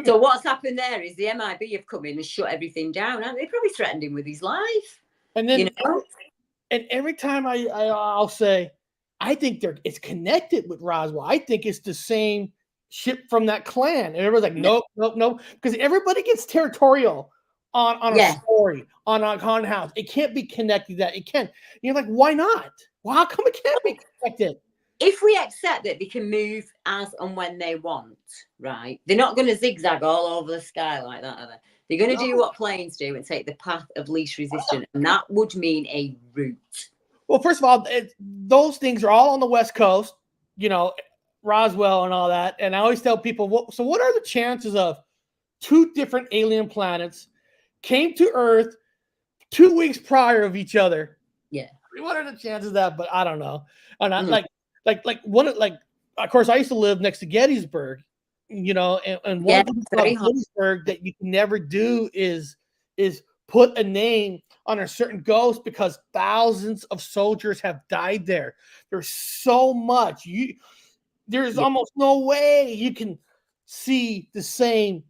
So what's happened there is the MIB have come in and shut everything down. They probably threatened him with his life. And then, and every time I'll say, I think it's connected with Roswell. I think it's the same ship from that clan. And everybody's like, nope. Because everybody gets territorial on a story, on a haunted house. It can't be connected to that. It can't. You're like, why not? Well, how come it can't be connected? If we accept that they can move as and when they want, right? They're not going to zigzag all over the sky like that, are they? They're going to do what planes do and take the path of least resistance. And that would mean a route. Well, first of all, those things are all on the West Coast, Roswell and all that. And I always tell people, what are the chances of 2 different alien planets came to Earth 2 weeks prior of each other? Yeah. What are the chances of that? But I don't know. And I of course, I used to live next to Gettysburg, and one thing about Gettysburg that you can never do is put a name on a certain ghost, because thousands of soldiers have died there. There's so much. There's almost no way you can see the same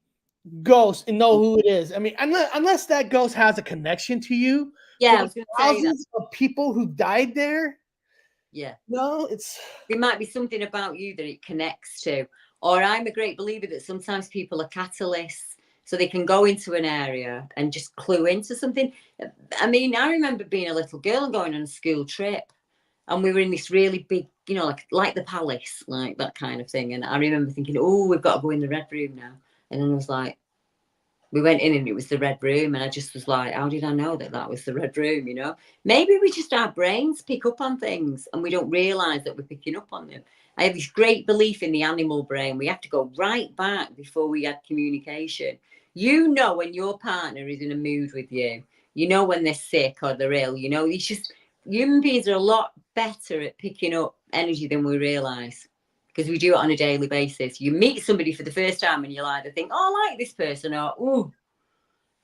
ghost and know who it is. I mean, unless that ghost has a connection to you. Yeah, I was going to say thousands of people who died there. Yeah. No, there might be something about you that it connects to. Or I'm a great believer that sometimes people are catalysts, so they can go into an area and just clue into something. I mean, I remember being a little girl and going on a school trip, and we were in this really big, like the palace, like that kind of thing. And I remember thinking, oh, we've got to go in the red room now. And then I was like, We went in and it was the red room, and I just was like, how did I know that that was the red room, you know? Maybe we just, our brains pick up on things and we don't realise that we're picking up on them. I have this great belief in the animal brain. We have to go right back before we had communication. You know when your partner is in a mood with you. You know when they're sick or they're ill. You know, it's just, human beings are a lot better at picking up energy than we realise, because we do it on a daily basis. You meet somebody for the first time and you'll either think, oh, I like this person, or, ooh.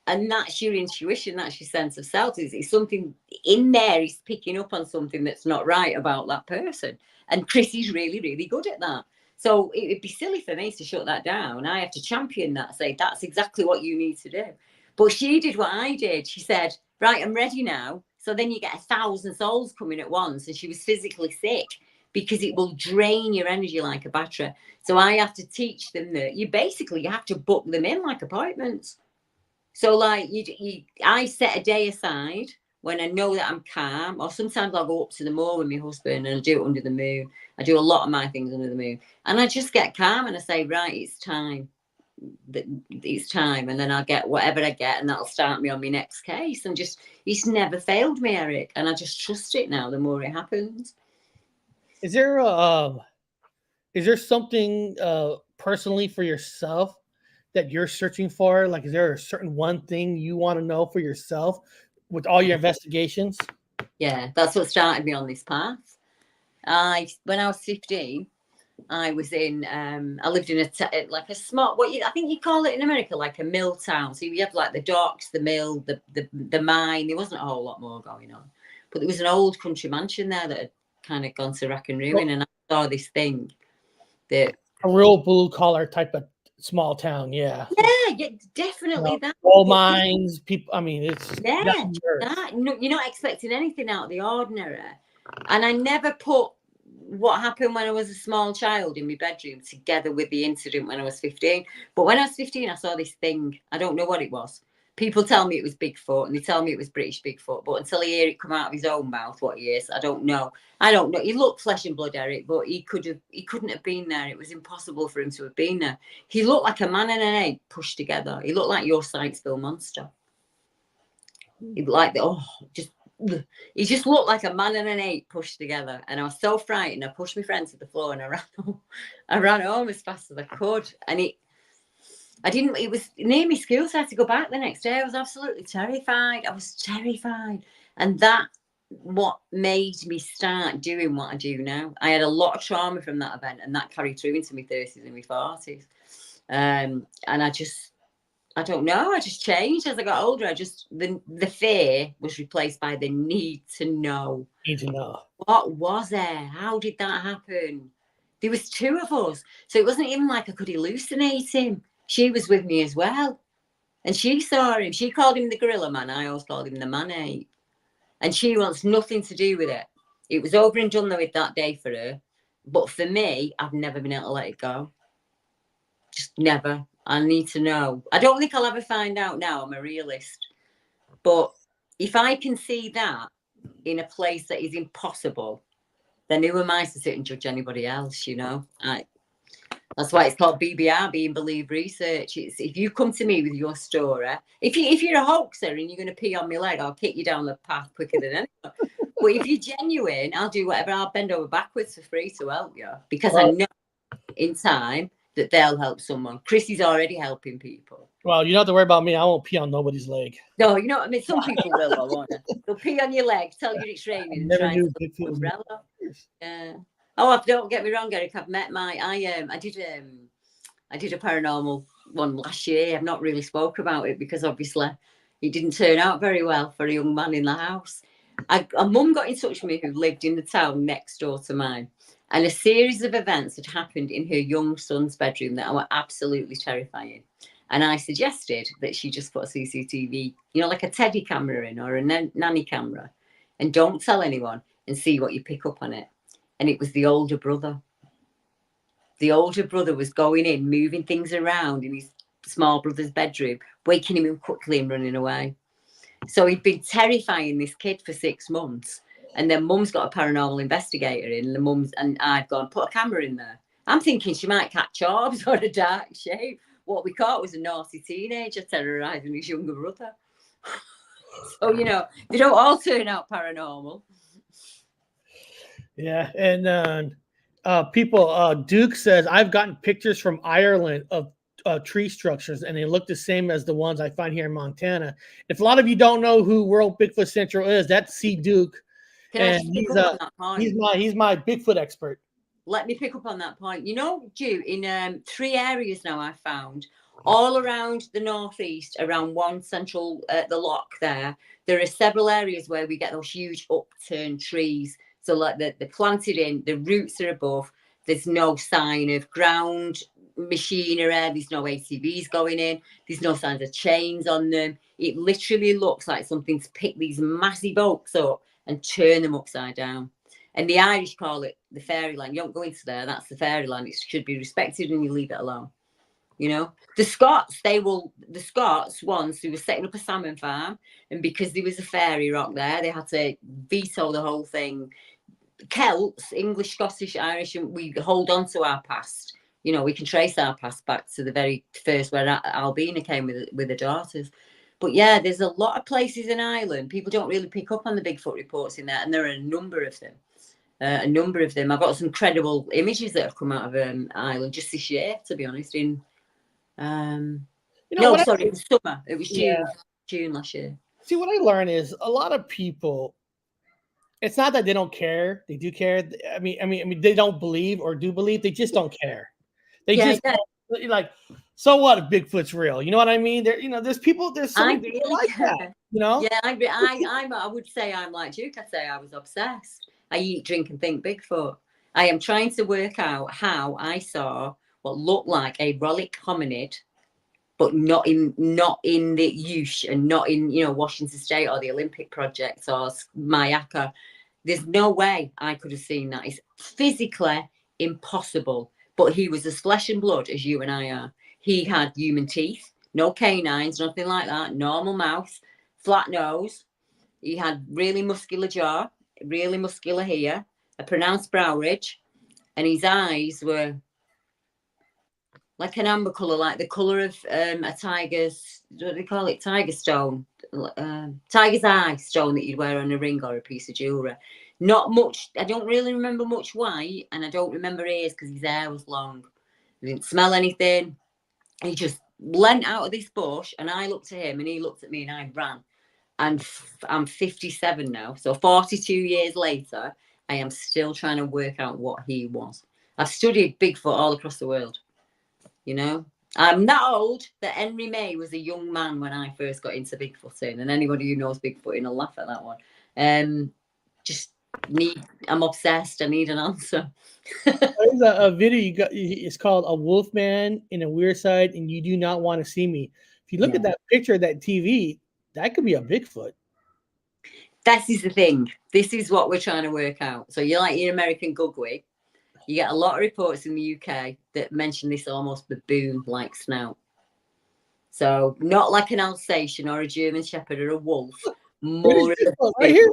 And that's your intuition, that's your sense of self. It's something in there is picking up on something that's not right about that person. And Chris is really, really good at that. So it would be silly for me to shut that down. I have to champion that, say, that's exactly what you need to do. But she did what I did. She said, right, I'm ready now. So then you get 1,000 souls coming at once. And she was physically sick, because it will drain your energy like a battery. So I have to teach them that you have to book them in like appointments. So like I set a day aside when I know that I'm calm, or sometimes I'll go up to the moor with my husband and I do it under the moon. I do a lot of my things under the moon, and I just get calm and I say, right, it's time. It's time, and then I'll get whatever I get, and that'll start me on my next case. And just, it's never failed me, Eric, and I just trust it now. The more it happens. Is there something personally for yourself that you're searching for? Like, is there a certain one thing you want to know for yourself with all your investigations? Yeah, that's what started me on this path. When I was 15, I was in, I lived in like a small, I think you call it in America, like a mill town. So you have like the docks, the mill, the mine. There wasn't a whole lot more going on, but there was an old country mansion there that had kind of gone to rack and ruin. And I saw this thing that, a real blue collar type of small town. Yeah, definitely, you know, that. coal mines, people. I mean, it's that. No, you're not expecting anything out of the ordinary. And I never put what happened when I was a small child in my bedroom together with the incident when I was 15. But when I was 15, I saw this thing. I don't know what it was. People tell me it was Bigfoot, and they tell me it was British Bigfoot. But until I hear it come out of his own mouth what he is, I don't know. He looked flesh and blood, Eric, but he couldn't have been there. It was impossible for him to have been there. He looked like a man and an ape pushed together. He looked like your Sykesville monster. He just looked like a man and an ape pushed together. And I was so frightened. I pushed my friend to the floor and I ran home as fast as I could. And it was near my school, so I had to go back the next day. I was absolutely terrified. And that what made me start doing what I do now. I had a lot of trauma from that event, and that carried through into my 30s and my 40s. And I don't know. I just changed as I got older. The fear was replaced by the need to know. Need to know. What was there? How did that happen? There was two of us. So it wasn't even like I could hallucinate him. She was with me as well. And she saw him. She called him the gorilla man. I always called him the man ape. And she wants nothing to do with it. It was over and done with that day for her. But for me, I've never been able to let it go. Just never. I need to know. I don't think I'll ever find out now. I'm a realist. But if I can see that in a place that is impossible, then who am I to sit and judge anybody else, you know? That's why it's called BBR, being believe research. It's, if you come to me with your story, if you're a hoaxer and you're going to pee on my leg, I'll kick you down the path quicker than anyone. But if you're genuine, I'll do whatever. I'll bend over backwards for free to help you, because I know in time that they'll help someone. Chrissy's already helping people. Well, you don't have to worry about me. I won't pee on nobody's leg. No, you know what I mean? Some people will, though, won't they? They'll pee on your leg, tell you it's raining, and try and put an umbrella. Yeah. Oh, don't get me wrong, Eric. I've met I did a paranormal one last year. I've not really spoke about it because obviously it didn't turn out very well for a young man in the house. A mum got in touch with me who lived in the town next door to mine. And a series of events had happened in her young son's bedroom that were absolutely terrifying. And I suggested that she just put a CCTV, you know, like a Teddy camera in, or a nanny camera, and don't tell anyone, and see what you pick up on it. And it was the older brother. The older brother was going in, moving things around in his small brother's bedroom, waking him up quickly and running away. So he'd been terrifying this kid for 6 months. And then mum's got a paranormal investigator in, and I'd gone, put a camera in there. I'm thinking she might catch orbs or a dark shape. what we caught was a naughty teenager terrorizing his younger brother. So, you know, they don't all turn out paranormal. Yeah, and people, Duke says I've gotten pictures from Ireland of tree structures, and they look the same as the ones I find here in Montana. If a lot of you don't know who World Bigfoot Central is, that's C. Duke, Can I and just pick up on that point? he's my Bigfoot expert. Let me pick up on that point. You know, Ju, in 3 areas now I've found, all around the northeast, around one central, the lock there are several areas where we get those huge upturned trees. So like they're planted in, the roots are above, there's no sign of ground machinery, there's no ATVs going in, there's no signs of chains on them. It literally looks like something's picked these massive oaks up and turn them upside down. And the Irish call it the fairyland. You don't go into there, that's the fairyland. It should be respected and you leave it alone. You know, the Scots once, who were setting up a salmon farm, and because there was a fairy rock there, they had to veto the whole thing. Celts, English, Scottish, Irish, and we hold on to our past. You know, we can trace our past back to the very first where Albina came with her daughters. But yeah, there's a lot of places in Ireland. People don't really pick up on the Bigfoot reports in there, and there are a number of them. I've got some credible images that have come out of Ireland just this year, to be honest. In it was summer. It was June last year. See, what I learned is a lot of people, it's not that they don't care. They do care. I mean, they don't believe or do believe. They just don't care. Like, so what if Bigfoot's real? You know what I mean? There's people. There's so many people like that. You know? Yeah, I would say I'm like Duke. I'd say I was obsessed. I eat, drink, and think Bigfoot. I am trying to work out how I saw what looked like a relic hominid, but not in the Ush and not in, you know, Washington State or the Olympic Project or Mayaka. There's no way I could have seen that. It's physically impossible. But he was as flesh and blood as you and I are. He had human teeth, no canines, nothing like that, normal mouth, flat nose. He had really muscular jaw, really muscular here, a pronounced brow ridge, and his eyes were like an amber colour, like the colour of a tiger's, what do they call it? Tiger stone. Tiger's eye stone that you'd wear on a ring or a piece of jewellery. Not much. I don't really remember much white, and I don't remember ears because his hair was long. I didn't smell anything. He just leant out of this bush, and I looked at him, and he looked at me, and I ran. And I'm 57 now, so 42 years later, I am still trying to work out what he was. I've studied Bigfoot all across the world. You know, I'm that old that Henry May was a young man when I first got into Bigfooting, and anybody who knows Bigfooting will laugh at that one. I'm obsessed. I need an answer. There's a video you got. It's called "A Wolf Man in a Weird Side," and you do not want to see me. If you look at that picture of that TV, that could be a Bigfoot. That is the thing. This is what we're trying to work out. So you're like your American Gugwig. You get a lot of reports in the UK that mention this almost baboon-like snout. So not like an Alsatian or a German Shepherd or a wolf. More right here.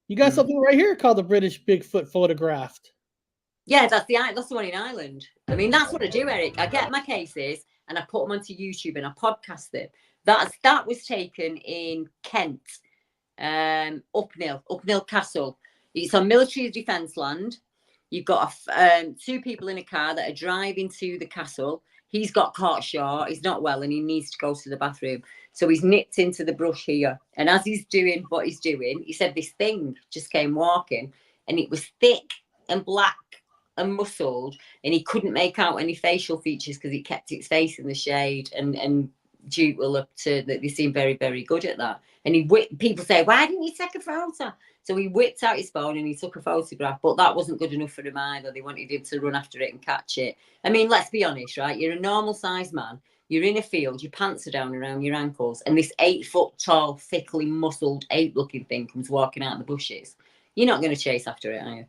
You got something right here called the British Bigfoot photographed. Yeah, that's the one in Ireland. I mean, that's what I do, Eric. I get my cases and I put them onto YouTube and I podcast them. That was taken in Kent, Upnil Castle. It's on military defence land. You've got 2 people in a car that are driving to the castle. He's got caught short. He's not well and he needs to go to the bathroom. So he's nipped into the brush here. And as he's doing what he's doing, he said this thing just came walking and it was thick and black and muscled and he couldn't make out any facial features because it kept its face in the shade. And Duke will look to that. They seem very, very good at that. And people say, why didn't you take a photo? So he whipped out his phone and he took a photograph, but that wasn't good enough for him either. They wanted him to run after it and catch it. I mean, let's be honest, right? You're a normal sized man. You're in a field, your pants are down around your ankles, and this 8 foot tall, thickly muscled, ape looking thing comes walking out of the bushes. You're not going to chase after it, are you?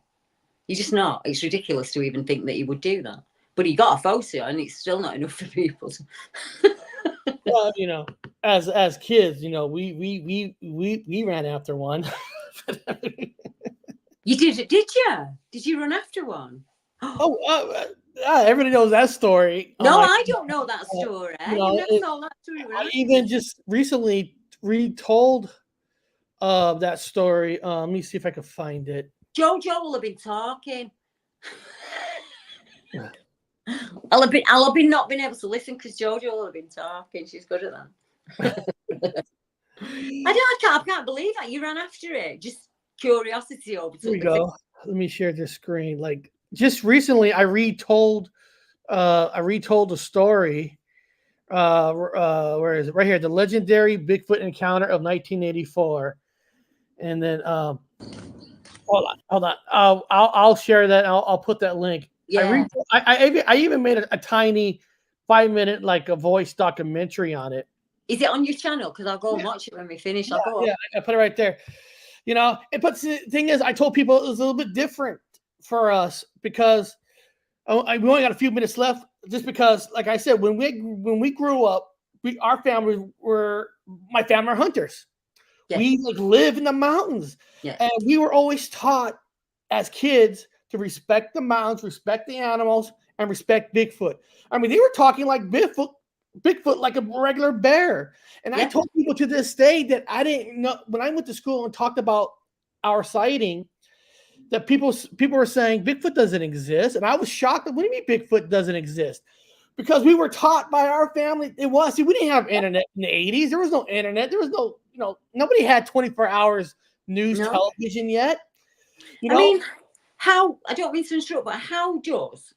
You're just not. It's ridiculous to even think that he would do that. But he got a photo and it's still not enough for people. Well, you know, as kids, you know, we ran after one. You did you? Did you run after one? Yeah, everybody knows that story. No, I don't know that story. You know, You never told that story. I even just recently retold that story. Let me see if I can find it. Jojo will have been talking. I'll have been not been able to listen because Jojo will have been talking. She's good at that. I can't believe that you ran after it. Just curiosity over. Here we go. Let me share this screen. Like just recently, I retold the story. Where is it? Right here, the legendary Bigfoot encounter of 1984. And then, hold on. I'll share that. I'll put that link. Yeah. I even made a tiny 5-minute like a voice documentary on it. Is it on your channel? Because I'll go and watch it when we finish. I'll go. Yeah, I put it right there. You know, but the thing is, I told people it was a little bit different for us because we only got a few minutes left. Just because, like I said, when we grew up, my family are hunters. Yeah. We like live in the mountains, and we were always taught as kids to respect the mountains, respect the animals, and respect Bigfoot. I mean, they were talking like Bigfoot like a regular bear. And I told people to this day that I didn't know when I went to school and talked about our sighting that people were saying Bigfoot doesn't exist. And I was shocked. What do you mean Bigfoot doesn't exist? Because we were taught by our family it was. See, we didn't have internet in the 80s. There was no internet. There was no, nobody had 24 hours news television yet. I mean, I don't mean to interrupt, but how does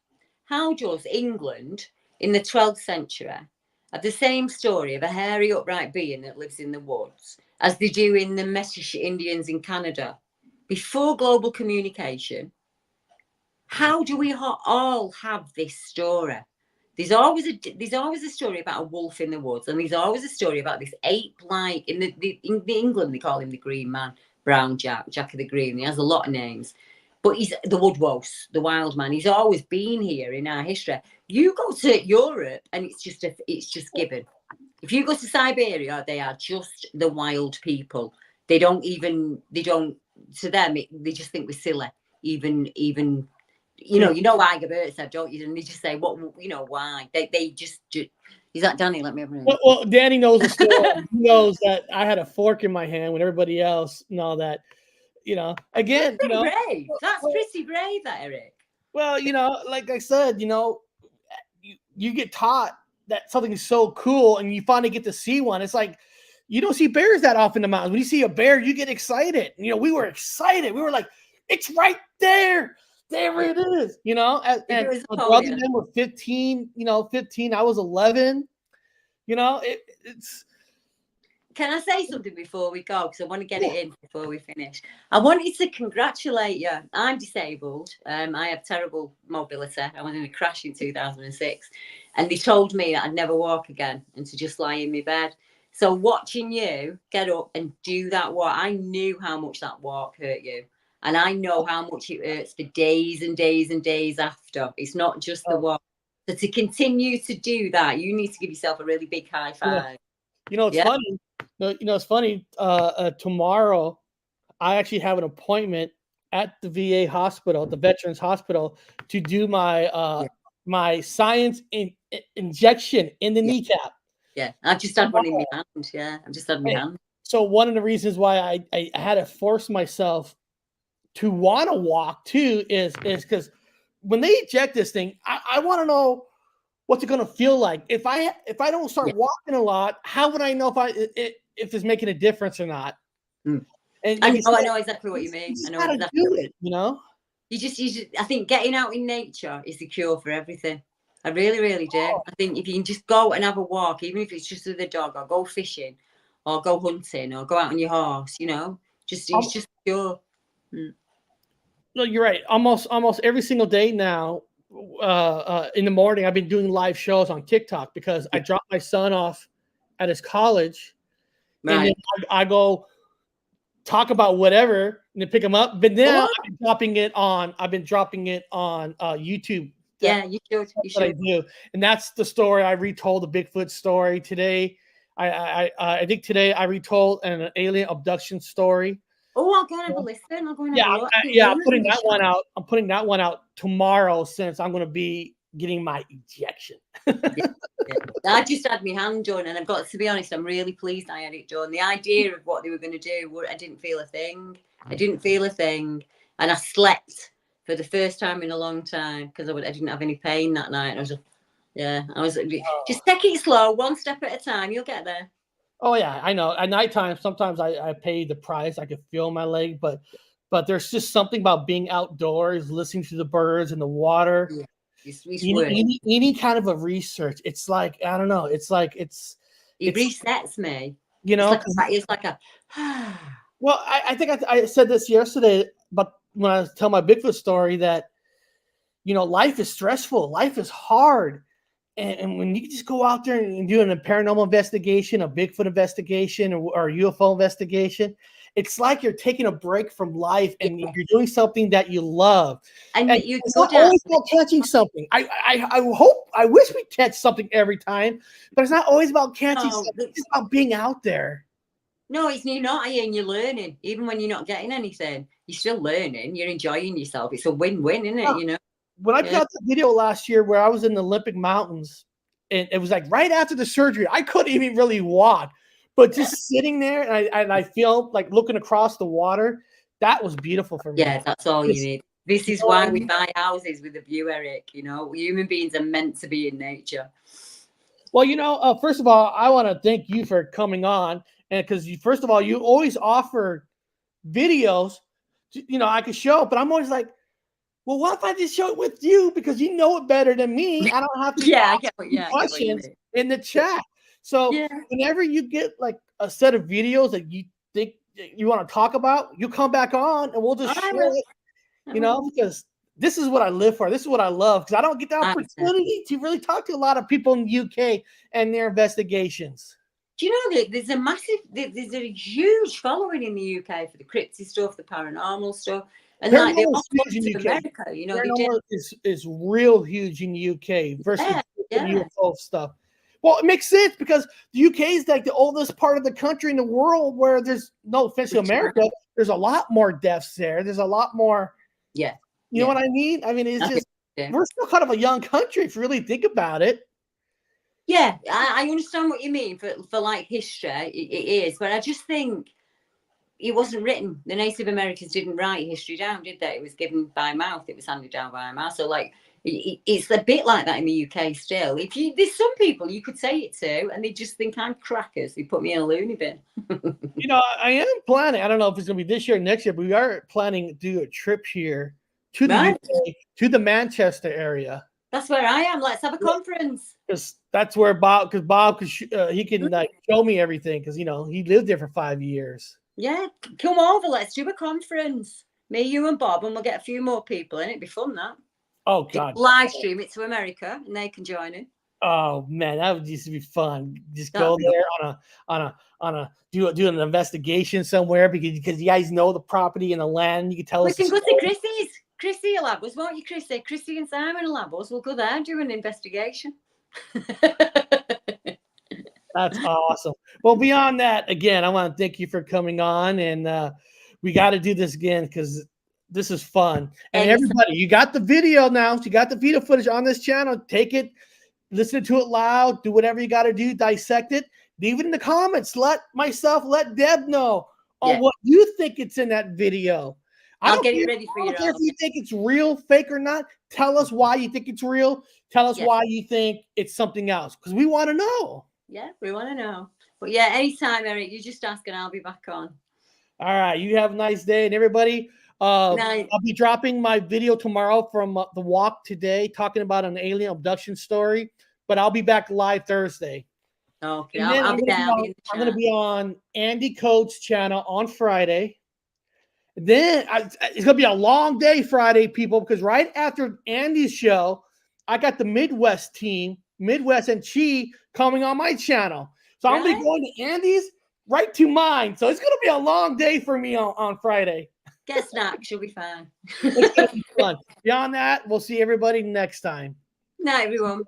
England in the 12th century have the same story of a hairy upright being that lives in the woods as they do in the Metis Indians in Canada before global communication? How do we all have this story? There's always a story about a wolf in the woods, and there's always a story about this ape-like in in England they call him the Green Man, Brown Jack of the Green. He has a lot of names, but he's the woodwose, the wild man. He's always been here in our history. You go to Europe, and it's just given. If you go to Siberia, they are just the wild people. They don't. To them, they just think we're silly. Even. You know why Gabert said, don't you? And they just say, what, why? They just is that Danny? Let me have a minute. Well, Danny knows the story. He knows that I had a fork in my hand when everybody else and all that. Again, that's pretty brave. That's pretty brave, that Eric. Well, like I said, you get taught that something is so cool and you finally get to see one. It's like, you don't see bears that often in the mountains. When you see a bear, you get excited. We were excited. We were like, it's right there. There it is, and my brother and them were 15, 15. I was 11. It's. Can I say something before we go? Because I want to get it in before we finish. I wanted to congratulate you. I'm disabled. I have terrible mobility. I was in a crash in 2006. And they told me that I'd never walk again and to just lie in my bed. So watching you get up and do that walk, I knew how much that walk hurt you. And I know how much it hurts for days and days and days after. It's not just the walk. So to continue to do that, you need to give yourself a really big high five. It's funny. It's funny. Tomorrow, I actually have an appointment at the VA hospital, the Veterans Hospital, to do my my science injection in the kneecap. Yeah, I've just had one in my hand. Yeah, I've just had my hand. So one of the reasons why I had to force myself to want to walk too is because when they eject this thing, I want to know what's it going to feel like. If I don't start walking a lot, how would I know if it's making a difference or not? And I know exactly what you mean. I know exactly. Do it, You just. I think getting out in nature is the cure for everything. I really, really do. I think if you can just go and have a walk, even if it's just with the dog, or go fishing, or go hunting, or go out on your horse, it's just cure. No, you're right. Almost every single day now, in the morning, I've been doing live shows on TikTok because I dropped my son off at his college, and then I go talk about whatever and then pick him up. But now I've been dropping it on YouTube. You should. What I do, and that's the story I retold, the Bigfoot story today. I think today I retold an alien abduction story. Oh, I'll go and have a listen. I'll go and have a look. I'm putting that one out. I'm putting that one out tomorrow since I'm going to be getting my ejection. Yeah. I just had my hand done, and I've got to be honest, I'm really pleased I had it done. The idea of what they were going to do, I didn't feel a thing. And I slept for the first time in a long time because I didn't have any pain that night. I was just take it slow, one step at a time. You'll get there. Oh yeah, I know. At nighttime, sometimes I pay the price. I could feel my leg, but there's just something about being outdoors, listening to the birds and the water. Yeah. Any kind of a research. It's like, I don't know. It resets me. You know, it's like a. Well, I think I said this yesterday, but when I tell my Bigfoot story, that life is stressful, life is hard, and when you just go out there and do a paranormal investigation, a Bigfoot investigation, or a UFO investigation, it's like you're taking a break from life and you're doing something that you love. And it's not always about catching something. I wish we catch something every time, but it's not always about catching something. It's about being out there. No, you're not here and you're learning. Even when you're not getting anything, you're still learning. You're enjoying yourself. It's a win-win, isn't it? When I put out the video last year where I was in the Olympic Mountains, and it was like right after the surgery, I couldn't even really walk. But just sitting there and I feel like looking across the water, that was beautiful for me. Yeah, that's all you need. This is why we buy houses with a view, Eric. Human beings are meant to be in nature. Well, first of all, I want to thank you for coming on. And because first of all, you always offer videos, I could show, but I'm always like, well, what if I just show it with you? Because you know it better than me. I don't have to ask questions in the chat. So whenever you get like a set of videos that you think you want to talk about, you come back on and we'll just share it, because this is what I live for. This is what I love, because I don't get the opportunity to really talk to a lot of people in the UK and their investigations. Do you know that there's a huge following in the UK for the cryptid stuff, the paranormal stuff, and like they all come to America. Paranormal is real huge in the UK versus UFO stuff. Well, it makes sense because the UK is like the oldest part of the country in the world, where there's no offense to America. There's a lot more deaths there. There's a lot more. Yeah. You know what I mean? I mean, it's just we're still kind of a young country if you really think about it. Yeah, I understand what you mean for like history. It is, but I just think it wasn't written. The Native Americans didn't write history down, did they? It was given by mouth. It was handed down by mouth. So like, it's a bit like that in the UK still. There's some people you could say it to, and they just think I'm crackers. They put me in a loony bin. I am planning. I don't know if it's going to be this year or next year, but we are planning to do a trip here to the UK, to the Manchester area. That's where I am. Let's have a conference. Because that's where Bob he can like show me everything, because he lived there for 5 years. Yeah, come over. Let's do a conference. Me, you, and Bob, and we'll get a few more people in. It'd be fun, that. Oh God! Live stream it to America, and they can join in. Oh man, that would just be fun. Just go there on a do an investigation somewhere, because you guys know the property and the land. You can tell us. We can go to Chrissy's. Chrissy will have us, won't you, Chrissy? Chrissy and Simon will have us. We'll go there and do an investigation. That's awesome. Well, beyond that, again, I want to thank you for coming on, and we got to do this again because this is fun. And everybody, you got the video now. You got the video footage on this channel. Take it, listen to it loud, do whatever you got to do, dissect it. Leave it in the comments. Let Deb know on what you think it's in that video. I'll get it ready for you. I don't care if you think it's real, fake, or not. Tell us why you think it's real. Tell us why you think it's something else, because we want to know. Yeah, we want to know. But yeah, anytime, Eric, you just ask and I'll be back on. All right. You have a nice day. And everybody, I'll be dropping my video tomorrow from the walk today, talking about an alien abduction story. But I'll be back live Thursday. Okay. I'm going to be on Andy Coates' channel on Friday. Then it's going to be a long day Friday, people, because right after Andy's show, I got the Midwest and Chi coming on my channel. So I'm going to be going to Andy's right to mine. So it's going to be a long day for me on Friday. Get snacks. You'll be fine. It's going to be fun. Beyond that, we'll see everybody next time. Night, everyone.